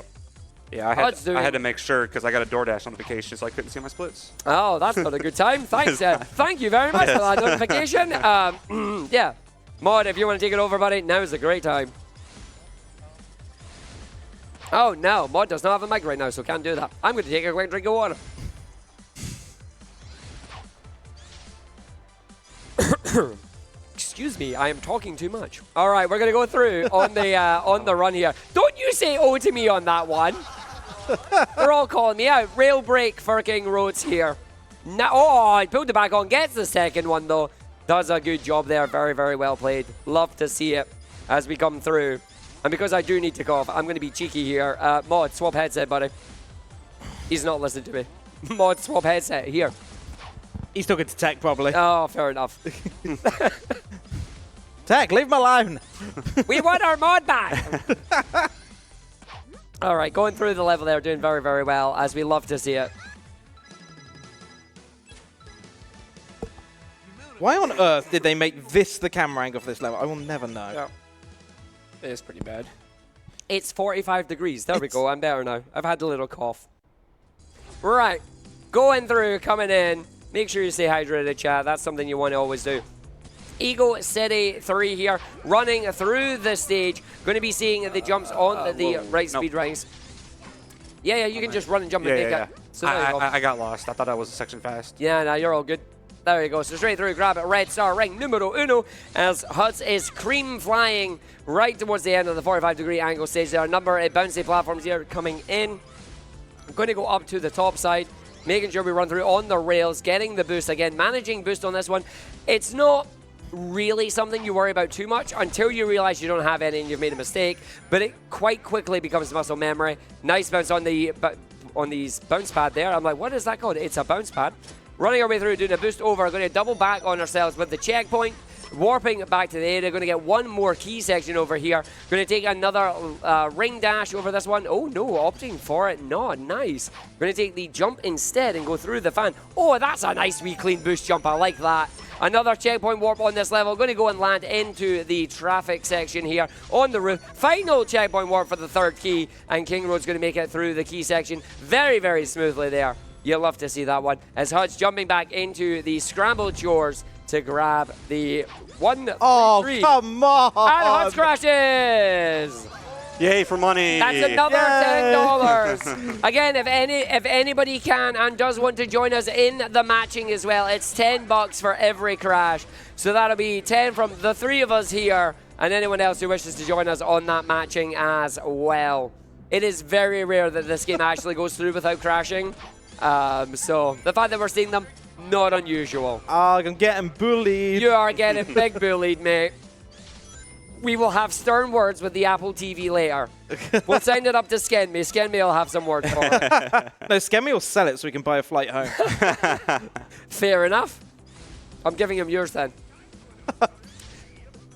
Yeah, I had to make sure because I got a DoorDash notification, so I couldn't see my splits. Oh, that's not a good time. Thanks. Thank you very much for that notification. Yeah. Mod, if you want to take it over, buddy, now is a great time. Oh, no. Mod does not have a mic right now, so can't do that. I'm going to take a quick drink of water. Excuse me, I am talking too much. All right, we're going to go through on the run here. Don't you say oh to me on that one. They're all calling me out. Rail break for King Rhodes here. Now, oh, he pulled it back on. Gets the second one, though. Does a good job there. Very, very well played. Love to see it as we come through. And because I do need to cough, I'm going to be cheeky here. Mod, swap headset, buddy. He's not listening to me. Mod, swap headset. Here. He's talking to Tech, probably. Oh, fair enough. Tech, leave him alone. We want our mod back. All right, going through the level there, doing very, very well, as we love to see it. Why on earth did they make this the camera angle for this level? I will never know. Yeah. It is pretty bad. It's 45 degrees. There we go. I'm better now. I've had a little cough. Right. Going through, coming in. Make sure you stay hydrated, chat. That's something you want to always do. Ego City 3 here, running through the stage. Going to be seeing the jumps on the right speed rings. Yeah, you can just run and jump and make it. So there you go. I got lost. I thought I was a section fast. Yeah, no, you're all good. There you go. So straight through, grab it. Red star ring numero uno as Huts is cream flying right towards the end of the 45-degree angle stage. There are a number of bouncy platforms here coming in. I'm going to go up to the top side, making sure we run through on the rails, getting the boost again, managing boost on this one. It's not really something you worry about too much until you realize you don't have any and you've made a mistake, but it quite quickly becomes muscle memory. Nice bounce on these bounce pad there. I'm like, what is that called? It's a bounce pad. Running our way through, doing a boost over, going to double back on ourselves with the checkpoint, warping back to the area, going to get one more key section over here, going to take another ring dash over this one. Oh no, opting for it, not nice. Going to take the jump instead and go through the fan. Oh, that's a nice wee clean boost jump, I like that. Another checkpoint warp on this level, going to go and land into the traffic section here on the roof. Final checkpoint warp for the third key, and King Road's going to make it through the key section very, very smoothly there. You'll love to see that one. As Hud's jumping back into the Scrambled shores to grab the 1, Oh, 3. come on! And Hud's crashes! Yay for money! That's another $10. Again, if anybody can and does want to join us in the matching as well, it's $10 for every crash. So that'll be 10 from the three of us here and anyone else who wishes to join us on that matching as well. It is very rare that this game actually goes through without crashing. So the fact that we're seeing them, not unusual. Oh, I'm getting bullied. You are getting big bullied, mate. We will have stern words with the Apple TV later. We'll send it up to Skenme. Skenme will have some words for it. No, Skenme will sell it so we can buy a flight home. Fair enough. I'm giving him yours then.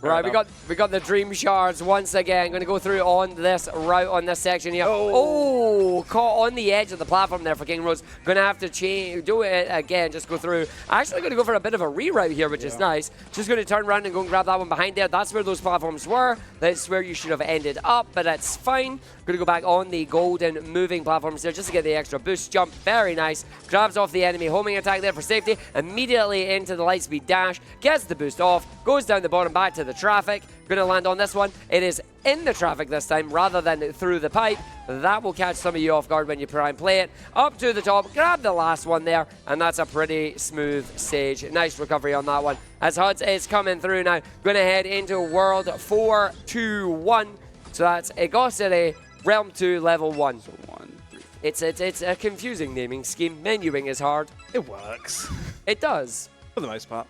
Right, we got the dream shards once again. Going to go through on this route on this section here. Oh, caught on the edge of the platform there for King Roads. Going to have to do it again. Just go through. Actually, going to go for a bit of a reroute here, which is nice. Just going to turn around and go and grab that one behind there. That's where those platforms were. That's where you should have ended up, but that's fine. Going to go back on the golden moving platforms there just to get the extra boost jump. Very nice. Grabs off the enemy homing attack there for safety. Immediately into the light speed dash. Gets the boost off. Goes down the bottom back to the the traffic. Gonna land on this one. It is in the traffic this time rather than through the pipe. That will catch some of you off guard when you try and play it. Up to the top, grab the last one there, and that's a pretty smooth stage. Nice recovery on that one. As Huds is coming through now, gonna head into World 4-2-1. So that's Egosere, Realm 2, Level 1. So 1, 3. It's a confusing naming scheme. Menuing is hard. It works. It does. For the most part.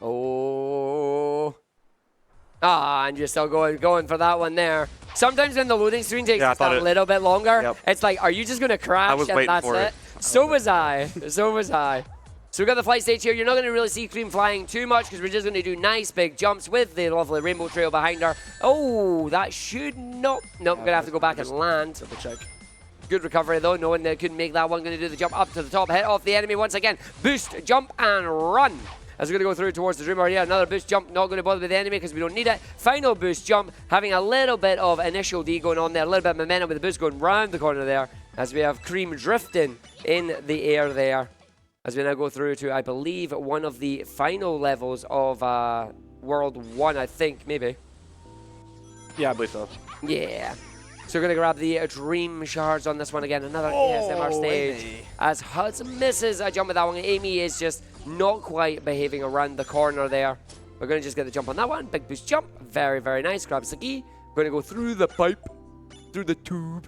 Oh. Ah, and you're still going for that one there. Sometimes when the loading screen takes a little bit longer, Yep. it's like, are you just going to crash and that's it? So was I. So was I. So we've got the flight stage here. You're not going to really see Cream flying too much because we're just going to do nice big jumps with the lovely rainbow trail behind her. Oh, that should not. Nope, I'm going to have to go back and land. Double check. Good recovery though, knowing they couldn't make that one. Going to do the jump up to the top, hit off the enemy once again. Boost, jump, and run. As we're going to go through towards the Dreamer here. Another boost jump, not going to bother with the enemy because we don't need it. Final boost jump, having a little bit of initial D going on there. A little bit of momentum with the boost going round the corner there. As we have Cream drifting in the air there. As we now go through to, I believe, one of the final levels of World 1, I think, maybe. Yeah, I believe so. Yeah. So we're going to grab the Dream Shards on this one again. Another ASMR stage. Amy. As Huds misses a jump with that one. Amy is just not quite behaving around the corner there. We're going to just get the jump on that one. Big boost jump. Very, very nice. Grab Saki. Going to go through the pipe. Through the tube.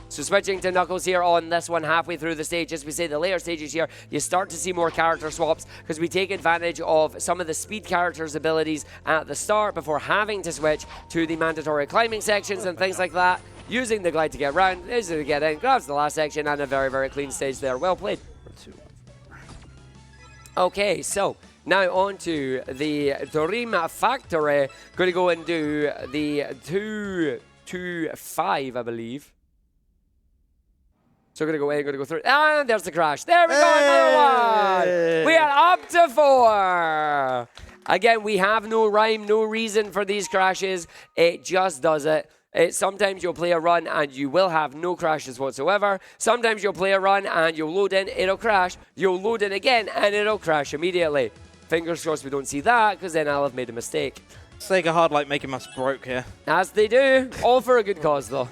So switching to Knuckles here on this one halfway through the stage. As we say, the later stages here, you start to see more character swaps because we take advantage of some of the speed characters' abilities at the start before having to switch to the mandatory climbing sections and things like that. Using the glide to get around, easy to get in, grabs the last section, and a very, very clean stage there. Well played. Okay, so now on to the Dream Factory. Going to go and do the 2-5, I believe. So we're going to go through. And there's the crash. There we go, another one. We are up to 4. Again, we have no rhyme, no reason for these crashes. It just does it. Sometimes you'll play a run and you will have no crashes whatsoever. Sometimes you'll play a run and you'll load in, it'll crash. You'll load in again and it'll crash immediately. Fingers crossed we don't see that because then I'll have made a mistake. Sega hard like making us broke here. As they do. All for a good cause, though.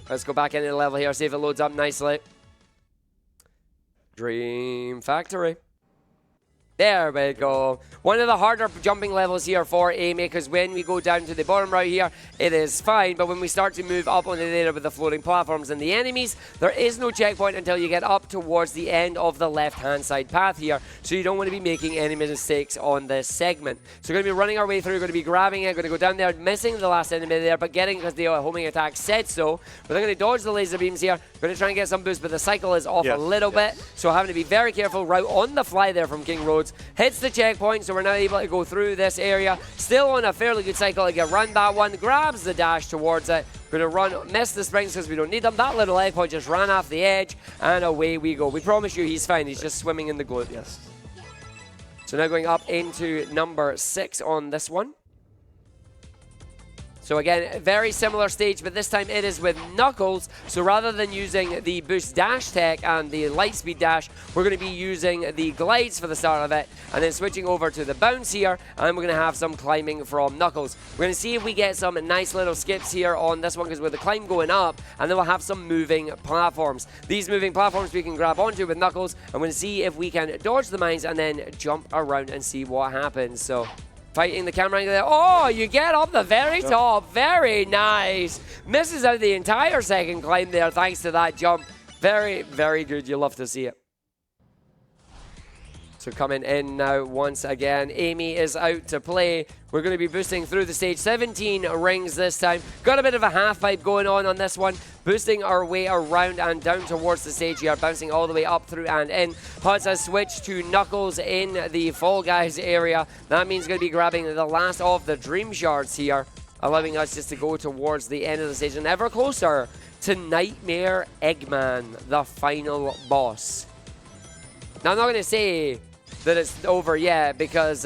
Let's go back into the level here, see if it loads up nicely. Dream Factory. There we go. One of the harder jumping levels here for Amy, because when we go down to the bottom right here, it is fine. But when we start to move up on the data with the floating platforms and the enemies, there is no checkpoint until you get up towards the end of the left-hand side path here. So you don't want to be making any mistakes on this segment. So we're going to be running our way through, going to be grabbing it, going to go down there, missing the last enemy there, but getting because the homing attack said so. But I'm going to dodge the laser beams here. Going to try and get some boost, but the cycle is off a little bit. So having to be very careful. Route on the fly there from King Roads. Hits the checkpoint, so we're now able to go through this area. Still on a fairly good cycle. Again, run that one, grabs the dash towards it. Gonna run, miss the springs because we don't need them. That little egg point just ran off the edge, and away we go. We promise you he's fine. He's just swimming in the globe. Yes. So now going up into number 6 on this one. So again, very similar stage, but this time it is with Knuckles. So rather than using the boost dash tech and the light speed dash, we're going to be using the glides for the start of it, and then switching over to the bounce here, and we're going to have some climbing from Knuckles. We're going to see if we get some nice little skips here on this one, because with the climb going up, and then we'll have some moving platforms. These moving platforms we can grab onto with Knuckles. I'm going to see if we can dodge the mines and then jump around and see what happens. So fighting the camera angle there. Oh, you get up the very top. Very nice. Misses out the entire second climb there thanks to that jump. Very, very good. You love to see it. So coming in now once again. Amy is out to play. We're going to be boosting through the stage. 17 rings this time. Got a bit of a half pipe going on this one. Boosting our way around and down towards the stage here. Bouncing all the way up through and in. Huds has switched to Knuckles in the Fall Guys area. That means going to be grabbing the last of the Dream Shards here, allowing us just to go towards the end of the stage and ever closer to Nightmare Eggman, the final boss. Now, I'm not going to say that it's over yet because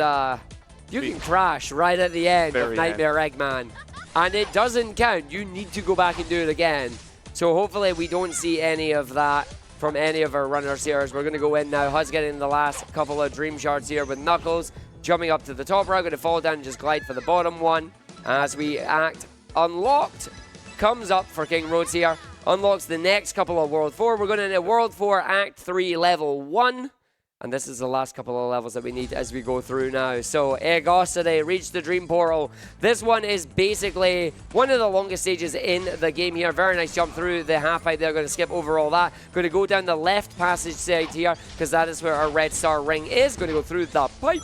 you can crash right at the end of Nightmare Eggman. And it doesn't count. You need to go back and do it again. So hopefully we don't see any of that from any of our runners here as we're going to go in now. Huds getting the last couple of Dream Shards here with Knuckles. Jumping up to the top row, going to fall down and just glide for the bottom one. As we act unlocked, comes up for King Roads here. Unlocks the next couple of World 4. We're going into World 4 Act 3 Level 1. And this is the last couple of levels that we need as we go through now. So, Egosade, reach the Dream Portal. This one is basically one of the longest stages in the game here. Very nice jump through the half pipe there. Going to skip over all that. Going to go down the left passage side here, because that is where our red star ring is. Going to go through the pipe.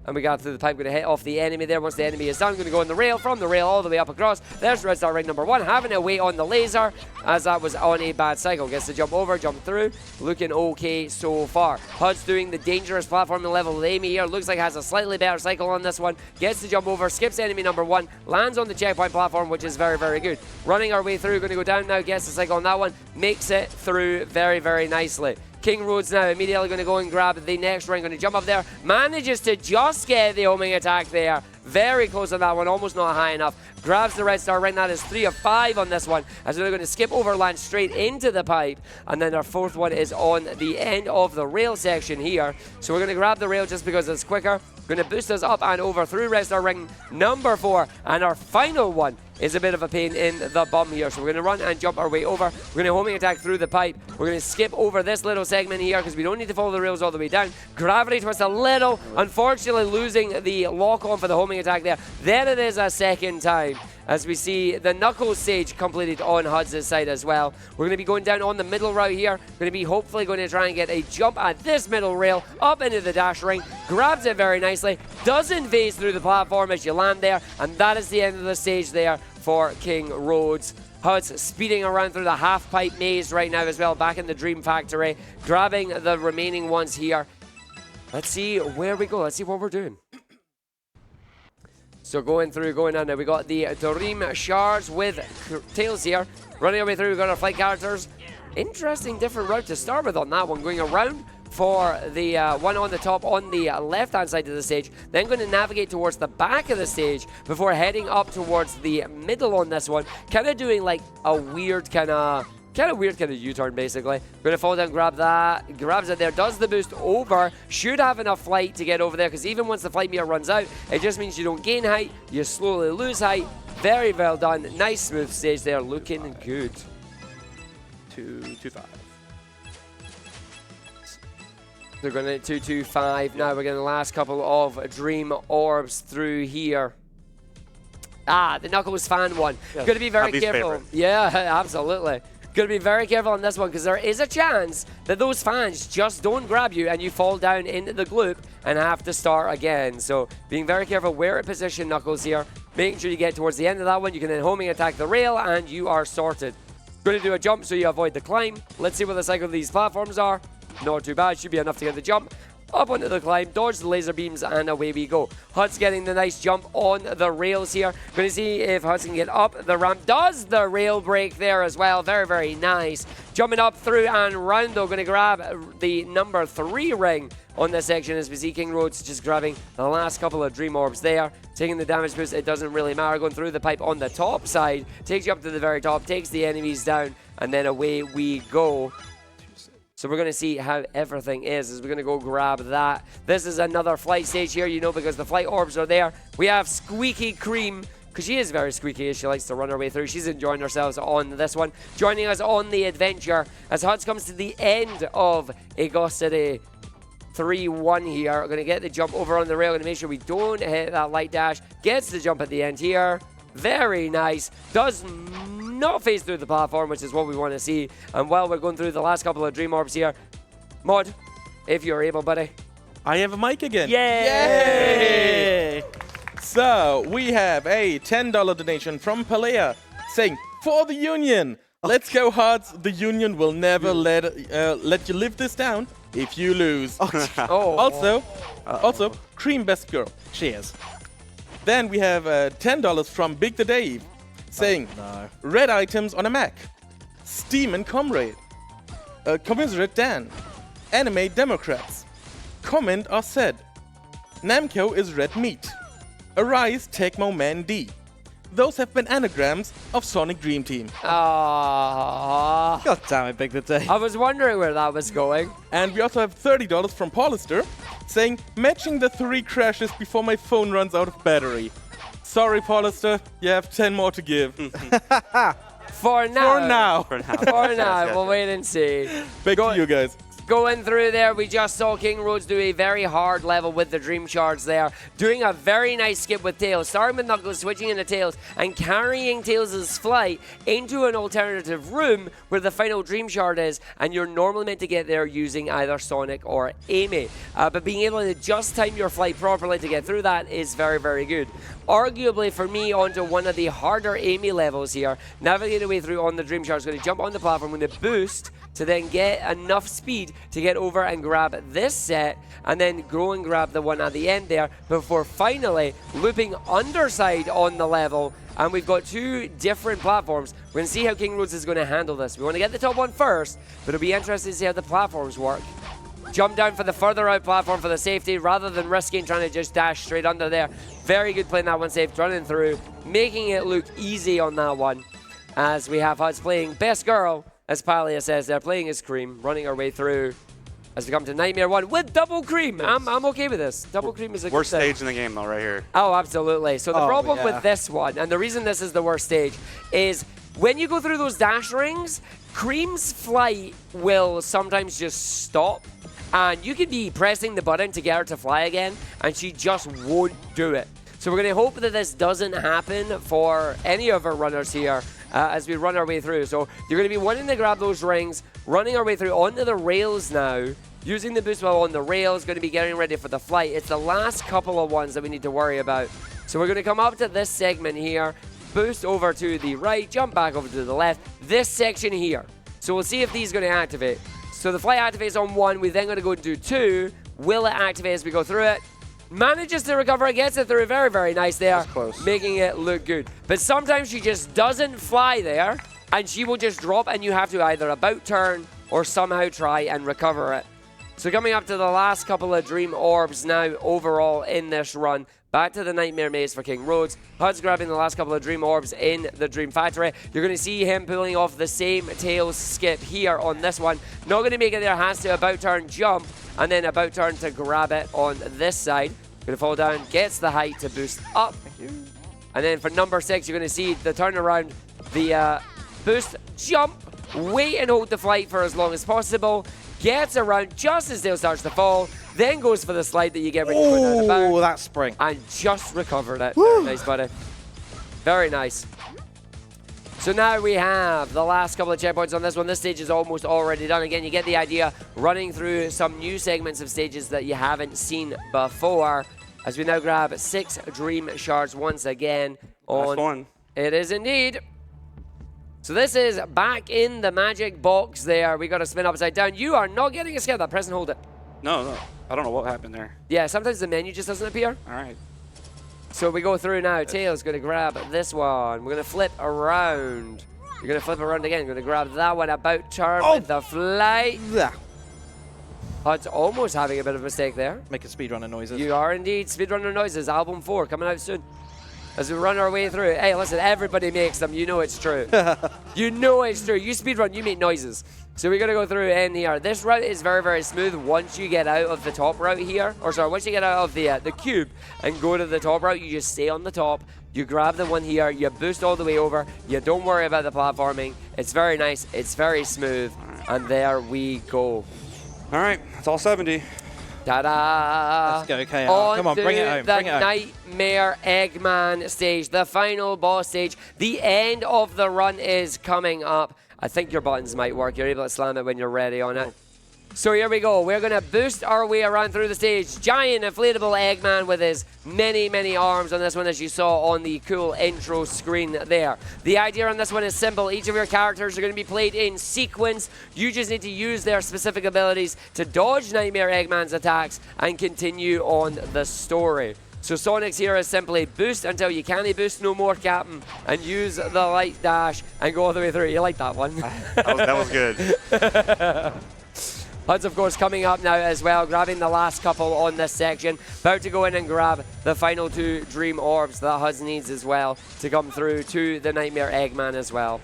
And we got through the pipe, going to hit off the enemy there. Once the enemy is done, going to go on the rail, from the rail all the way up across. There's red star ring number 1, having to wait on the laser, as that was on a bad cycle. Gets to jump over, jump through. Looking okay so far. HUD's doing the dangerous platforming level with Amy here. Looks like has a slightly better cycle on this one. Gets to jump over, skips enemy number 1, lands on the checkpoint platform, which is very, very good. Running our way through, going to go down now, gets the cycle on that one. Makes it through very, very nicely. King Roads now immediately going to go and grab the next ring, going to jump up there, manages to just get the homing attack there. Very close on that one, almost not high enough. Grabs the red star ring, that is 3 of 5 on this one, as they're going to skip over, land straight into the pipe, and then our 4th one is on the end of the rail section here. So we're going to grab the rail just because it's quicker. Going to boost us up and over through red star ring number 4, and our final one is a bit of a pain in the bum here. So we're going to run and jump our way over. We're going to homing attack through the pipe. We're going to skip over this little segment here because we don't need to follow the rails all the way down. Gravity twist a little, unfortunately losing the lock on for the homing attack there. Then it is a second time, as we see the Knuckles stage completed on HUD's side as well. We're going to be going down on the middle route here. Going to be hopefully going to try and get a jump at this middle rail up into the dash ring. Grabs it very nicely. Doesn't phase through the platform as you land there. And that is the end of the stage there for King Roads. HUD's speeding around through the half-pipe maze right now as well, back in the Dream Factory, grabbing the remaining ones here. Let's see where we go. Let's see what we're doing. So going on now, we got the Dream Shards with Tails here. Running our way through, we got our flight characters. Interesting different route to start with on that one, going around for the one on the top on the left-hand side of the stage, then going to navigate towards the back of the stage before heading up towards the middle on this one, kind of doing like a weird kind of U-turn basically. Going to fall down, grab that, grabs it there, does the boost over, should have enough flight to get over there, because even once the flight meter runs out, it just means you don't gain height, you slowly lose height. Very well done, nice smooth stage there, looking good. 2-5. They're going to 2-2-5. Now we're getting the last couple of Dream Orbs through here. The Knuckles fan one. Yes. Going to be very careful. Favorite. Yeah, absolutely. Going to be very careful on this one, because there is a chance that those fans just don't grab you and you fall down into the gloop and have to start again. So being very careful where to position Knuckles here. Making sure you get towards the end of that one. You can then homing attack the rail and you are sorted. Going to do a jump so you avoid the climb. Let's see what the cycle of these platforms are. Not too bad, should be enough to get the jump. Up onto the climb, dodge the laser beams, and away we go. HUD's getting the nice jump on the rails here. Going to see if HUD can get up the ramp. Does the rail break there as well. Very, very nice. Jumping up through and round though. Going to grab the number 3 ring on this section as we see King Roads just grabbing the last couple of Dream Orbs there. Taking the damage boost, it doesn't really matter. Going through the pipe on the top side. Takes you up to the very top, takes the enemies down, and then away we go. So we're going to see how everything is as we're going to go grab that. This is another flight stage here, you know, because the flight orbs are there. We have Squeaky Cream, because she is very squeaky as she likes to run her way through. She's enjoying herself on this one. Joining us on the adventure as HUD comes to the end of Egosade 3-1 here. We're going to get the jump over on the rail. Going to make sure we don't hit that light dash. Gets the jump at the end here. Very nice. Does not phase through the platform, which is what we want to see. And while we're going through the last couple of Dream Orbs here, Mod, if you're able, buddy. I have a mic again. Yay! Yay! So we have a $10 donation from Palea saying, "For the Union, let's go HUDs. The Union will never let you live this down if you lose." Oh. Also, Cream Best Girl. Cheers. Then we have $10 from Big the Dave saying, "Red items on a Mac. Steam and Comrade. Commiserate Dan. Anime Democrats. Comment are said. Namco is red meat. Arise Tecmo Man D. Those have been anagrams of Sonic Dream Team." Ah. God damn it, Big the Day. I was wondering where that was going. And we also have $30 from Paulister saying, matching the 3 crashes before my phone runs out of battery. Sorry, Paulister, you have 10 more to give. For now. For now. For now. We'll wait and see. Back to you guys. Going through there, we just saw King Rhodes do a very hard level with the Dream Shards there, doing a very nice skip with Tails, starting with Knuckles, switching into Tails, and carrying Tails' flight into an alternative room where the final Dream Shard is, and you're normally meant to get there using either Sonic or Amy. But being able to just time your flight properly to get through that is very, very good. Arguably, for me, onto one of the harder Amy levels here, navigating the way through on the Dream Shard is going to jump on the platform, going to boost to then get enough speed to get over and grab this set, and then go and grab the one at the end there before finally looping underside on the level. And we've got 2 different platforms. We're going to see how King Rhodes is going to handle this. We want to get the top one first, but it'll be interesting to see how the platforms work. Jump down for the further out platform for the safety rather than risking trying to just dash straight under there. Very good playing that one safe, running through, making it look easy on that one. As we have Huds playing Best Girl, as Palia says, they're playing as Cream, running our way through as we come to Nightmare 1 with Double Cream. I'm okay with this. Double Cream is a Worst good stage in the game, though, right here. Oh, absolutely. So the problem with this one, and the reason this is the worst stage, is when you go through those dash rings, Cream's flight will sometimes just stop, and you could be pressing the button to get her to fly again, and she just won't do it. So we're going to hope that this doesn't happen for any of our runners here as we run our way through. So you're going to be wanting to grab those rings, running our way through onto the rails now, using the boost while on the rails, going to be getting ready for the flight. It's the last couple of ones that we need to worry about. So we're going to come up to this segment here, boost over to the right, jump back over to the left, this section here. So we'll see if these are going to activate. So the flight activates on 1, we're then going to go and do 2. Will it activate as we go through it? Manages to recover, gets it through, very, very nice there, making it look good. But sometimes she just doesn't fly there, and she will just drop, and you have to either about turn or somehow try and recover it. So coming up to the last couple of Dream Orbs now overall in this run. Back to the Nightmare Maze for King Rhodes. Hud's grabbing the last couple of Dream Orbs in the Dream Factory. You're going to see him pulling off the same Tails skip here on this one. Not going to make it there, has to about turn, jump, and then about turn to grab it on this side. Going to fall down, gets the height to boost up. And then for number 6, you're going to see the turnaround, the boost, jump, wait and hold the flight for as long as possible. Gets around just as Tails starts to fall, then goes for the slide that you get ready to put down the bound. Oh, that spring. And just recovered it. Very nice, buddy. Very nice. So now we have the last couple of checkpoints on this one. This stage is almost already done. Again, you get the idea, running through some new segments of stages that you haven't seen before. As we now grab 6 Dream Shards once again. Last one. It is indeed. So this is back in the magic box there. We got to spin upside down. You are not getting a skip. That press and hold it. No. I don't know what happened there. Yeah, sometimes the menu just doesn't appear. All right. So we go through now. Tails going to grab this one. We're going to flip around. You're going to flip around again. Going to grab that one. About turn with the flight. Yeah. Hud's almost having a bit of a mistake there. Making speedrunner noises. You are indeed. Speedrunner Noises, album 4, coming out soon. As we run our way through. Hey, listen, everybody makes them. You know it's true. You know it's true. You speedrun, you make noises. So we're going to go through in here. This route is very, very smooth once you get out of the top route here. Or sorry, once you get out of the cube and go to the top route, you just stay on the top. You grab the one here. You boost all the way over. You don't worry about the platforming. It's very nice. It's very smooth. And there we go. All right. That's all 70. Ta-da! Let's go, KR. Come on, bring it home. Bring it home. Nightmare Eggman stage, the final boss stage. The end of the run is coming up. I think your buttons might work. You're able to slam it when you're ready on it. So here we go. We're going to boost our way around through the stage. Giant inflatable Eggman with his many, many arms on this one, as you saw on the cool intro screen there. The idea on this one is simple. Each of your characters are going to be played in sequence. You just need to use their specific abilities to dodge Nightmare Eggman's attacks and continue on the story. So Sonic's here is simply boost until you can't boost no more, Captain, and use the light dash and go all the way through. You like that one? that was good. Hud's, of course, coming up now as well, grabbing the last couple on this section. About to go in and grab the final 2 Dream Orbs that Hud's needs as well to come through to the Nightmare Eggman as well.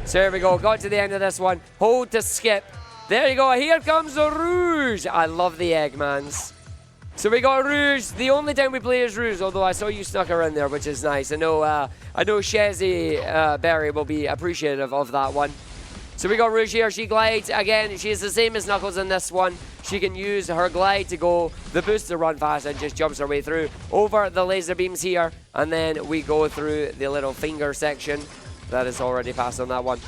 So here we go. Got to the end of this one. Hold to skip. There you go. Here comes the Rouge. I love the Eggmans. So we got Rouge. The only time we play is Rouge, although I saw you snuck around there, which is nice. I know Shazzy Berry will be appreciative of that one. So we got Rouge here. She glides. Again, she's the same as Knuckles in this one. She can use her glide to go the boost to run fast and just jumps her way through over the laser beams here. And then we go through the little finger section. That is already passed on that one.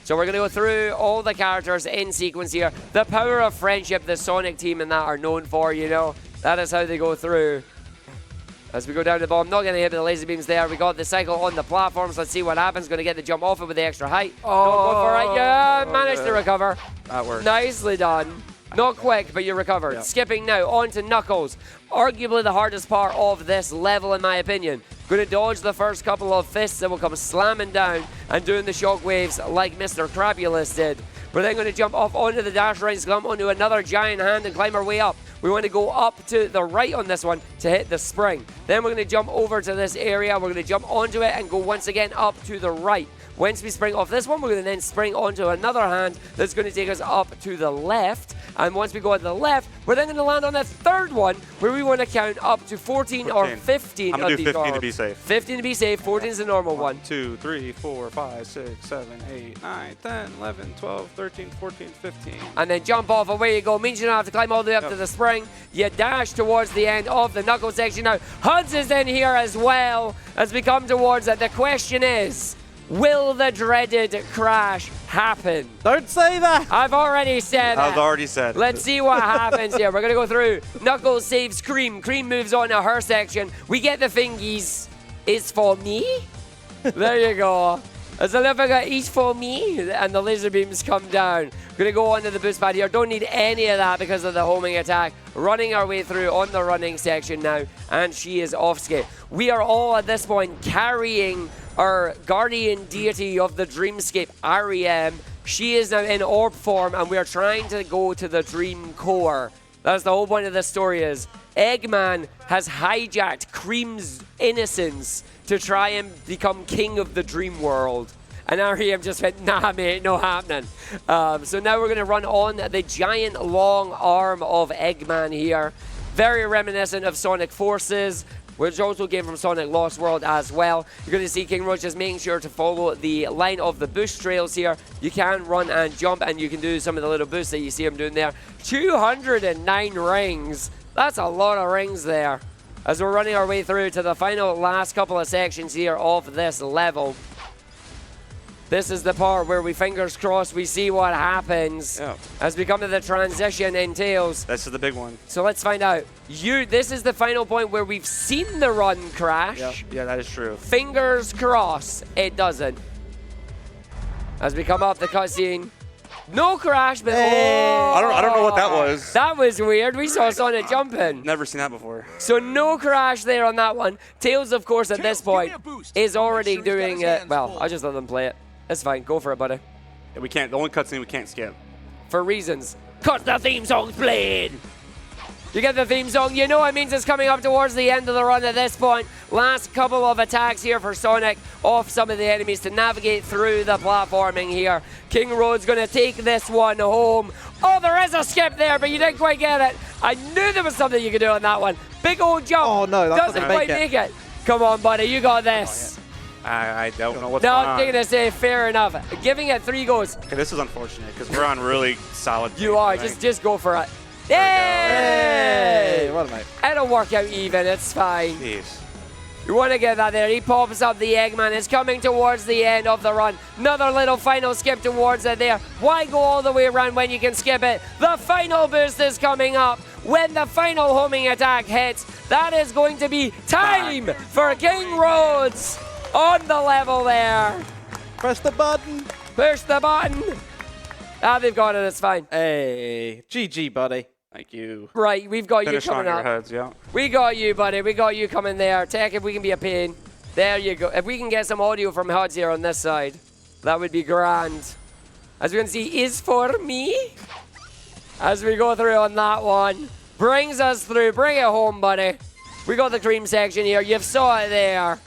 So we're going to go through all the characters in sequence here. The power of friendship the Sonic team and that are known for, you know. That is how they go through. As we go down to the bottom, not going to hit the laser beams there. We got the cycle on the platforms. Let's see what happens. Going to get the jump off it with the extra height. Oh, not go for it. Yeah, managed to recover. That worked. Nicely done. Not quick, but you recovered. Yep. Skipping now on to Knuckles. Arguably the hardest part of this level, in my opinion. Going to dodge the first couple of fists that will come slamming down and doing the shockwaves like Mr. Crabulous did. We're then going to jump off onto the dash right, jump onto another giant hand and climb our way up. We want to go up to the right on this one to hit the spring. Then we're going to jump over to this area. We're going to jump onto it and go once again up to the right. Once we spring off this one, we're going to then spring onto another hand that's going to take us up to the left. And once we go to the left, we're then going to land on a third one where we want to count up to 14 or 15 I'm going of to these do 15 to orbs. be safe. 15 to be safe, 14 is the normal one. 1, 2, 3, 4, 5, 6, 7, 8, 9, 10, 11, 12, 13, 14, 15. And then jump off, away you go. Means you don't have to climb all the way up to the spring. You dash towards the end of the Knuckles section. Now, Huds is in here as well as we come towards it. The question is, will the dreaded crash happen? Don't say that. I've already said I've it. already said. Let's see what happens here. We're going to go through. Knuckles saves Cream. Cream moves on to her section. We get the fingies. Is for me? There you go. As a little bit is for me. And the laser beams come down. We're going to go onto the boost pad here. Don't need any of that because of the homing attack. Running our way through on the running section now. And she is off skate. We are all at this point carrying our guardian deity of the dreamscape, R.E.M. She is now in orb form, and we are trying to go to the dream core. That's the whole point of this story is Eggman has hijacked Cream's innocence to try and become king of the dream world. And R.E.M. just went, nah, mate, no happening. So now we're going to run on the giant long arm of Eggman here. Very reminiscent of Sonic Forces, which also came from Sonic Lost World as well. You're going to see King Roach just making sure to follow the line of the bush trails here. You can run and jump, and you can do some of the little boosts that you see him doing there. 209 rings. That's a lot of rings there. As we're running our way through to the final last couple of sections here of this level. This is the part where we, fingers crossed, we see what happens as we come to the transition in Tails. This is the big one. So let's find out. This is the final point where we've seen the run crash. Yeah, that is true. Fingers crossed it doesn't. As we come up the cutscene. No crash, but I don't know what that was. That was weird. We saw Sonic jumping. Never seen that before. So no crash there on that one. Tails, of course, at this point is already doing it. Well, I'll just let them play it. It's fine. Go for it, buddy. Yeah, we can't. The only cutscene we can't skip. For reasons. Cause the theme song's played. You get the theme song. You know it means it's coming up towards the end of the run at this point. Last couple of attacks here for Sonic off some of the enemies to navigate through the platforming here. King Road's going to take this one home. Oh, there is a skip there, but you didn't quite get it. I knew there was something you could do on that one. Big old jump. Oh, no, that doesn't doesn't quite make it. Come on, buddy. You got this. I don't know what's No, going I'm on. going to say fair enough. Giving it 3 goes. Okay, this is unfortunate because we're on really solid. You are. right? Just go for it. There Hey, Yay! well, mate. It'll work out even. It's fine. Jeez. You want to get that there. He pops up the Eggman. It's coming towards the end of the run. Another little final skip towards it there. Why go all the way around when you can skip it? The final boost is coming up. When the final homing attack hits, that is going to be time for King Rhodes on the level there. Press the button. Push the button. Ah, they've got it. It's fine. Hey, GG, buddy. Thank you. Right, we've got Finish you on coming your up. heads, yeah. We got you, buddy. We got you coming there. Tech, if we can be a pain. There you go. If we can get some audio from Huds here on this side, that would be grand. As we can see, is for me. As we go through on that one. Brings us through. Bring it home, buddy. We got the cream section here. You've saw it there.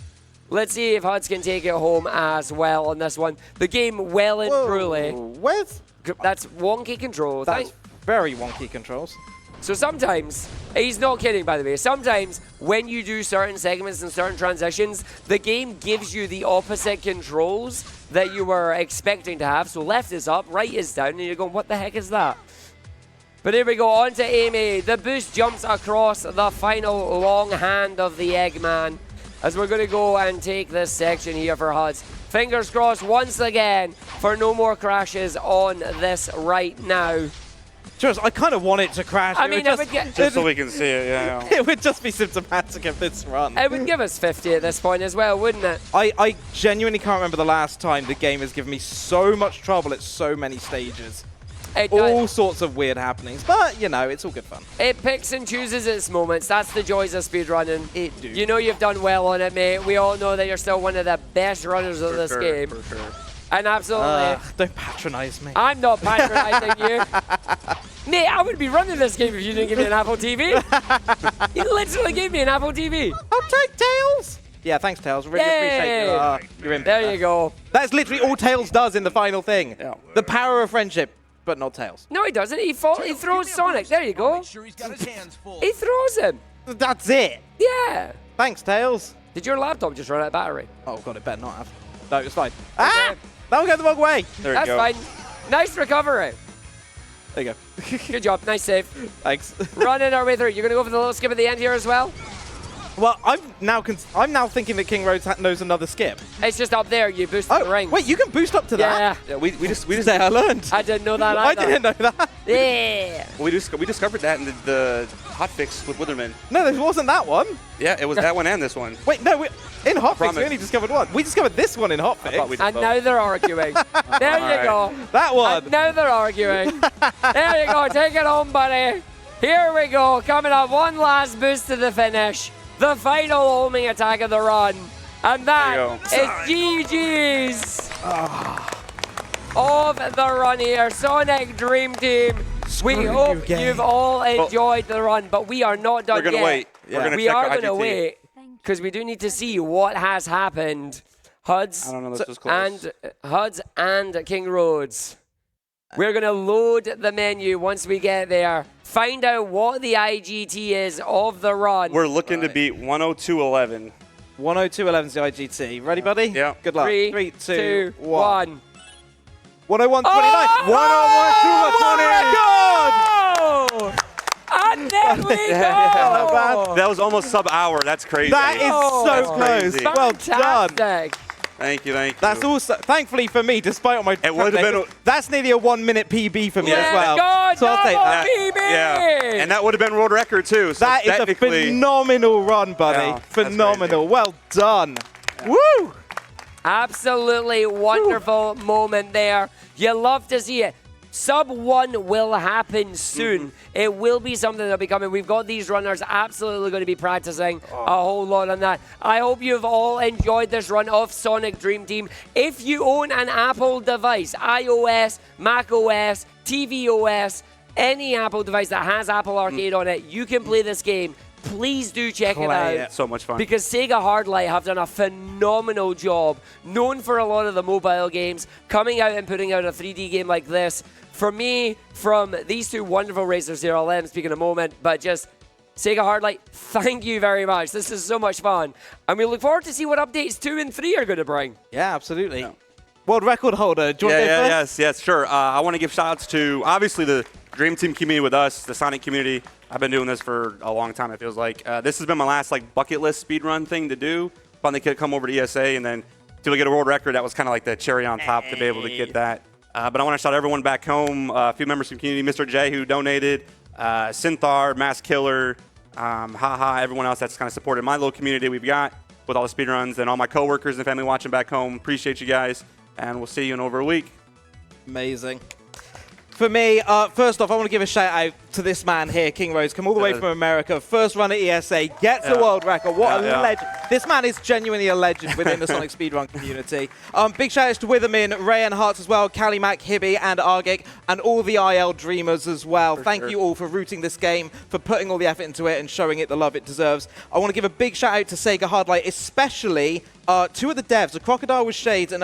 Let's see if Huds can take it home as well on this one. The game well and truly. Where's... That's wonky control. That's very wonky controls. So sometimes, he's not kidding by the way, sometimes when you do certain segments and certain transitions, the game gives you the opposite controls that you were expecting to have. So left is up, right is down, and you're going, what the heck is that? But here we go, on to Amy. The boost jumps across the final long hand of the Eggman as we're going to go and take this section here for HUDs. Fingers crossed once again for no more crashes on this right now. Just, I kind of want it to crash. I mean, Just so we can see it, yeah. It would just be symptomatic of this run. It would give us 50 at this point as well, wouldn't it? I genuinely can't remember the last time the game has given me so much trouble at so many stages. All sorts of weird happenings, but, you know, it's all good fun. It picks and chooses its moments. That's the joys of speedrunning. It do. You know you've done well on it, mate. We all know that you're still one of the best runners of this game. For sure. And absolutely. Don't patronize me. I'm not patronizing you. Mate, I would be running this game if you didn't give me an Apple TV. You literally gave me an Apple TV. I'll take Tails. Yeah, thanks, Tails. Really appreciate your input. There you go. That's literally all Tails does in the final thing. Yeah. The power of friendship, but not Tails. No, he doesn't. He throws Sonic. There you go. He throws him. That's it. Yeah. Thanks, Tails. Did your laptop just run out of battery? Oh, God, it better not have. No, it's fine. Ah! That'll go the wrong way. There That's you go. fine. Nice recovery. There you go. Good job. Nice save. Thanks. Running our way through. You're going to go for the little skip at the end here as well? Well, I'm now thinking that King Rhodes knows another skip. It's just up there. You boosted the ring. Wait, you can boost up to that? Yeah. Yeah, we just Say I learned. I didn't know that I either. didn't know that. Yeah. we discovered that in the hotfix with Witherman. No, there wasn't that one. Yeah, it was that one and this one. Wait, no, in Hotfix we promise. only discovered one. We discovered this one in I thought we Hotfix. did And both. now they're arguing. There you right. go. That one. And now they're arguing. There you go. Take it home, buddy. Here we go. Coming up, one last boost to the finish. The final homing attack of the run. And that is GG's of the run here. Sonic Dream Team. We hope you've all enjoyed the run, but we are not done We're going to yet. wait. Yeah. We're going to We check are our going to IGT. wait because we do need to see what has happened. HUDs I don't know, this was close. and King Rhodes. We're going to load the menu once we get there. Find out what the IGT is of the run. We're looking to beat 102.11. 102.11 is the IGT. Ready, buddy? Yeah. Good luck. 3, 3, 2, 1. 1. 101.29. Oh! 101.29. Oh! And there we go! Not bad. That was almost sub-hour. That's crazy. That is so That's close. crazy. Well done. Fantastic. Thank you. That's also, thankfully for me, despite all my It would have been that's nearly a 1 minute PB for me Yeah. as well. Let's go, So I'll take double that. PB! Yeah, and that would have been world record too. So That is a technically, phenomenal run, buddy. Yeah, that's Phenomenal. crazy. Well done. Woo! Absolutely wonderful moment there. You love to see it. Sub 1 will happen soon. It will be something that'll be coming. We've got these runners absolutely going to be practicing a whole lot on that. I hope you've all enjoyed this run of Sonic Dream Team. If you own an Apple device, iOS, macOS, tvOS, any Apple device that has Apple Arcade on it, you can play this game. Please do check it out. so much fun. Because Sega Hardlight have done a phenomenal job, known for a lot of the mobile games, coming out and putting out a 3D game like this. For me, from these two wonderful racers here, I'll let them speak in a moment, but just Sega Hardlight, thank you very much. This is so much fun. And we look forward to see what updates 2 and 3 are going to bring. Yeah, absolutely. World record holder. Do you want to go first? yes, sure. I want to give shout outs to obviously the Dream Team community with us, the Sonic community. I've been doing this for a long time, it feels like. This has been my last bucket list speedrun thing to do. Finally could come over to ESA and then to get a world record. That was kind of like the cherry on top to be able to get that. But I want to shout out everyone back home, a few members from the community, Mr. J who donated, Synthar, Mass Killer, Haha, everyone else that's kind of supported my little community we've got with all the speedruns, and all my coworkers and family watching back home. Appreciate you guys, and we'll see you in over a week. Amazing. For me, first off, I want to give a shout out to this man here, King Rhodes, come all the way from America, first run at ESA, gets a world record. What a legend. This man is genuinely a legend within the Sonic Speedrun community. Big shout outs to Witherman, Ray and Hearts as well, Callie Mac, Hibby and Argic, and all the IL dreamers as well. Thank you all for rooting this game, for putting all the effort into it and showing it the love it deserves. I want to give a big shout out to Sega Hardlight, especially two of the devs, the Crocodile with Shades and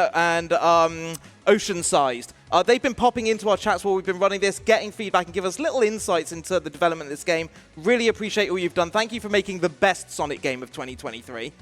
Ocean Sized. They've been popping into our chats while we've been running this, getting feedback and give us little insights into the development of this game. Really appreciate all you've done. Thank you for making the best Sonic game of 2023.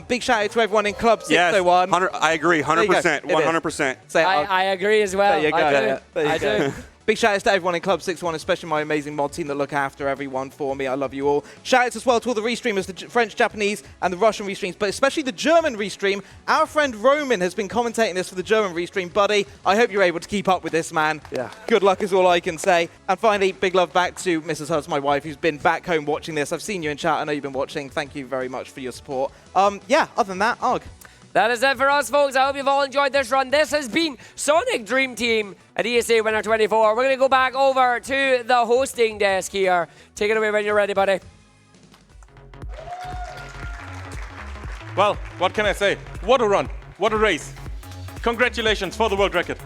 Big shout out to everyone in Club 601. Yes, I agree, 100%, 100%. Say it, I agree as well. There you go. I do. Big shout outs to everyone in Club 61, especially my amazing mod team that look after everyone for me. I love you all. Shout outs as well to all the restreamers, the French, Japanese, and the Russian restreams, but especially the German restream. Our friend Roman has been commentating this for the German restream. Buddy, I hope you're able to keep up with this, man. Yeah. Good luck is all I can say. And finally, big love back to Mrs. Hutz, my wife, who's been back home watching this. I've seen you in chat. I know you've been watching. Thank you very much for your support. Yeah, other than that, Arg. That is it for us, folks. I hope you've all enjoyed this run. This has been Sonic Dream Team at ESA Winter 24. We're going to go back over to the hosting desk here. Take it away when you're ready, buddy. Well, what can I say? What a run. What a race. Congratulations for the world record.